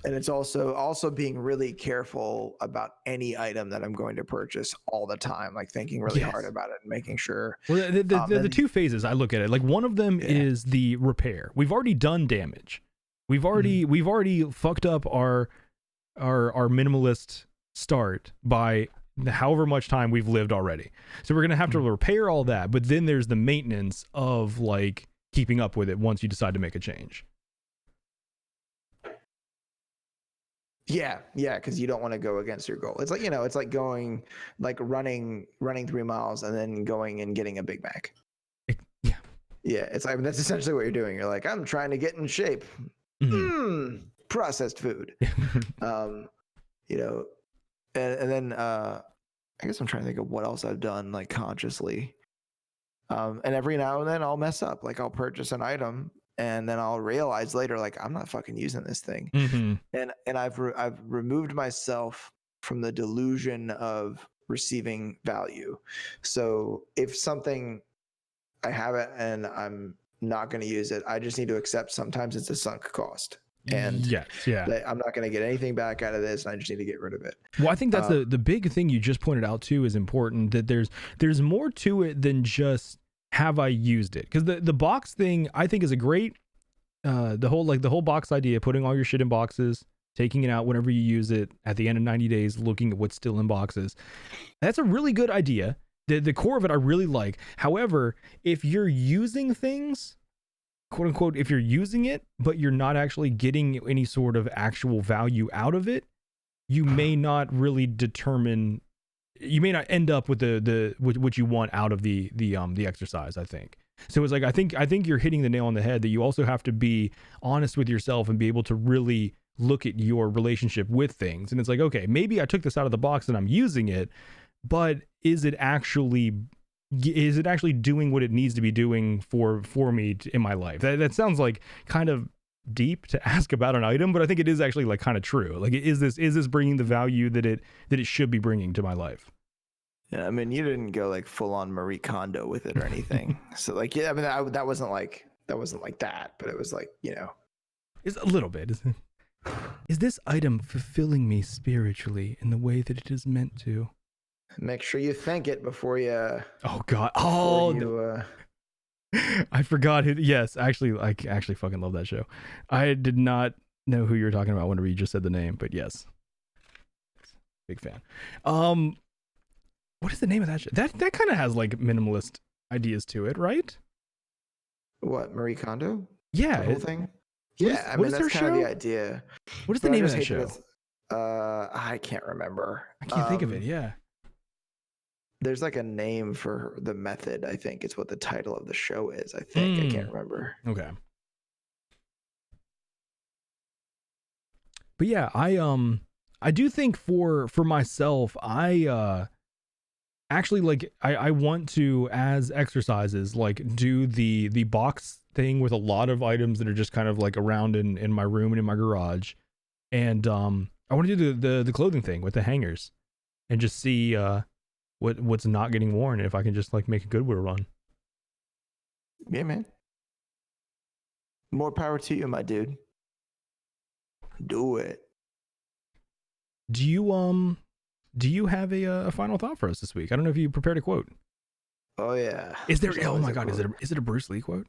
Speaker 2: it's also being really careful about any item that I'm going to purchase all the time, like thinking really hard about it and making sure.
Speaker 1: Well, the two phases I look at it, like one of them is the repair. We've already done damage. We've already fucked up our minimalist start by however much time we've lived already. So we're going to have to repair all that. But then there's the maintenance of like keeping up with it once you decide to make a change.
Speaker 2: Yeah, because you don't want to go against your goal. It's like, it's like going, like running 3 miles and then going and getting a Big Mac. Yeah, it's like, that's essentially what you're doing. You're like, I'm trying to get in shape. Processed food. And then I guess I'm trying to think of what else I've done like consciously. And every now and then I'll mess up. Like, I'll purchase an item and then I'll realize later, like, I'm not fucking using this thing. And I've removed myself from the delusion of receiving value. So if something, I have it and I'm not going to use it, I just need to accept sometimes it's a sunk cost. And I'm not going to get anything back out of this, and I just need to get rid of it.
Speaker 1: Well, I think that's the big thing you just pointed out too is important, that there's more to it than just have I used it. Because the box thing I think is a great the whole box idea, putting all your shit in boxes, taking it out whenever you use it at the end of 90 days, looking at what's still in boxes. That's a really good idea. The core of it I really like. However, if you're using things, quote unquote, if you're using it, but you're not actually getting any sort of actual value out of it, you may not really determine, you may not end up with what you want out of the exercise, I think. So it's like, I think you're hitting the nail on the head, that you also have to be honest with yourself and be able to really look at your relationship with things. And it's like, okay, maybe I took this out of the box and I'm using it, but is it actually doing what it needs to be doing for me in my life? That sounds like kind of deep to ask about an item, but I think it is actually like kind of true. Like, is this bringing the value that it should be bringing to my life?
Speaker 2: Yeah, I mean, you didn't go like full on Marie Kondo with it or anything. So like, yeah, I mean, that wasn't like that, but it was like,
Speaker 1: it's a little bit. Is this item fulfilling me spiritually in the way that it is meant to?
Speaker 2: Make sure you thank it before you.
Speaker 1: Oh God! I forgot who. Yes, actually, I actually fucking love that show. I did not know who you were talking about whenever you just said the name, but yes, big fan. What is the name of that show? That kind of has like minimalist ideas to it, right?
Speaker 2: What, Marie Kondo?
Speaker 1: Yeah,
Speaker 2: the whole thing. Yeah, I mean, that's kind of the idea.
Speaker 1: What is the name of that show?
Speaker 2: I can't remember.
Speaker 1: I can't think of it. Yeah.
Speaker 2: There's like a name for the method. I think it's what the title of the show is. I think I can't remember.
Speaker 1: Okay. But yeah, I do think for myself, I actually like I want to, as exercises, like do the box thing with a lot of items that are just kind of like around in my room and in my garage, and I want to do the clothing thing with the hangers, and just see what's not getting worn, if I can just like make a Goodwill run.
Speaker 2: Yeah, man. More power to you, my dude. Do it.
Speaker 1: Do you have a final thought for us this week? I don't know if you prepared a quote.
Speaker 2: Oh yeah.
Speaker 1: Is there? Oh my God! Is it a Bruce Lee quote?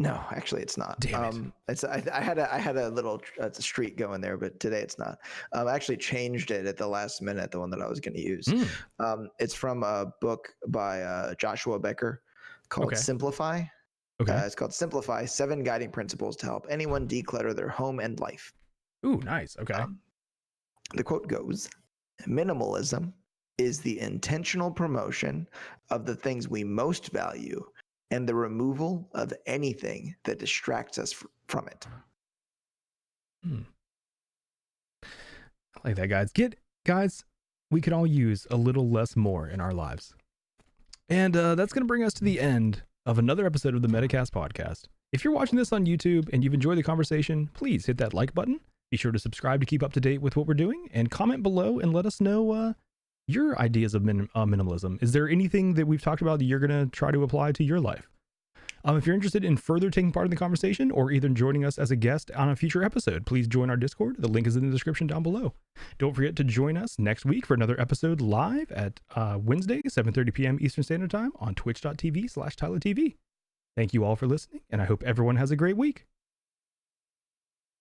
Speaker 2: No, actually, it's not.
Speaker 1: Damn it.
Speaker 2: I had a little streak going there, but today it's not. I actually changed it at the last minute. The one that I was going to use. It's from a book by Joshua Becker called Simplify.
Speaker 1: Okay.
Speaker 2: It's called Simplify: 7 Guiding Principles to Help Anyone Declutter Their Home and Life.
Speaker 1: Ooh, nice. Okay.
Speaker 2: The quote goes, "Minimalism is the intentional promotion of the things we most value and the removal of anything that distracts us from it."
Speaker 1: I like that, guys. We could all use a little less more in our lives. And that's going to bring us to the end of another episode of the Metacast podcast. If you're watching this on YouTube and you've enjoyed the conversation, please hit that like button. Be sure to subscribe to keep up to date with what we're doing, and comment below and let us know your ideas of minimalism. Is there anything that we've talked about that you're going to try to apply to your life? If you're interested in further taking part in the conversation or even joining us as a guest on a future episode, please join our Discord. The link is in the description down below. Don't forget to join us next week for another episode live at Wednesday, 7:30 p.m. Eastern Standard Time on twitch.tv/TylerTV. Thank you all for listening, and I hope everyone has a great week.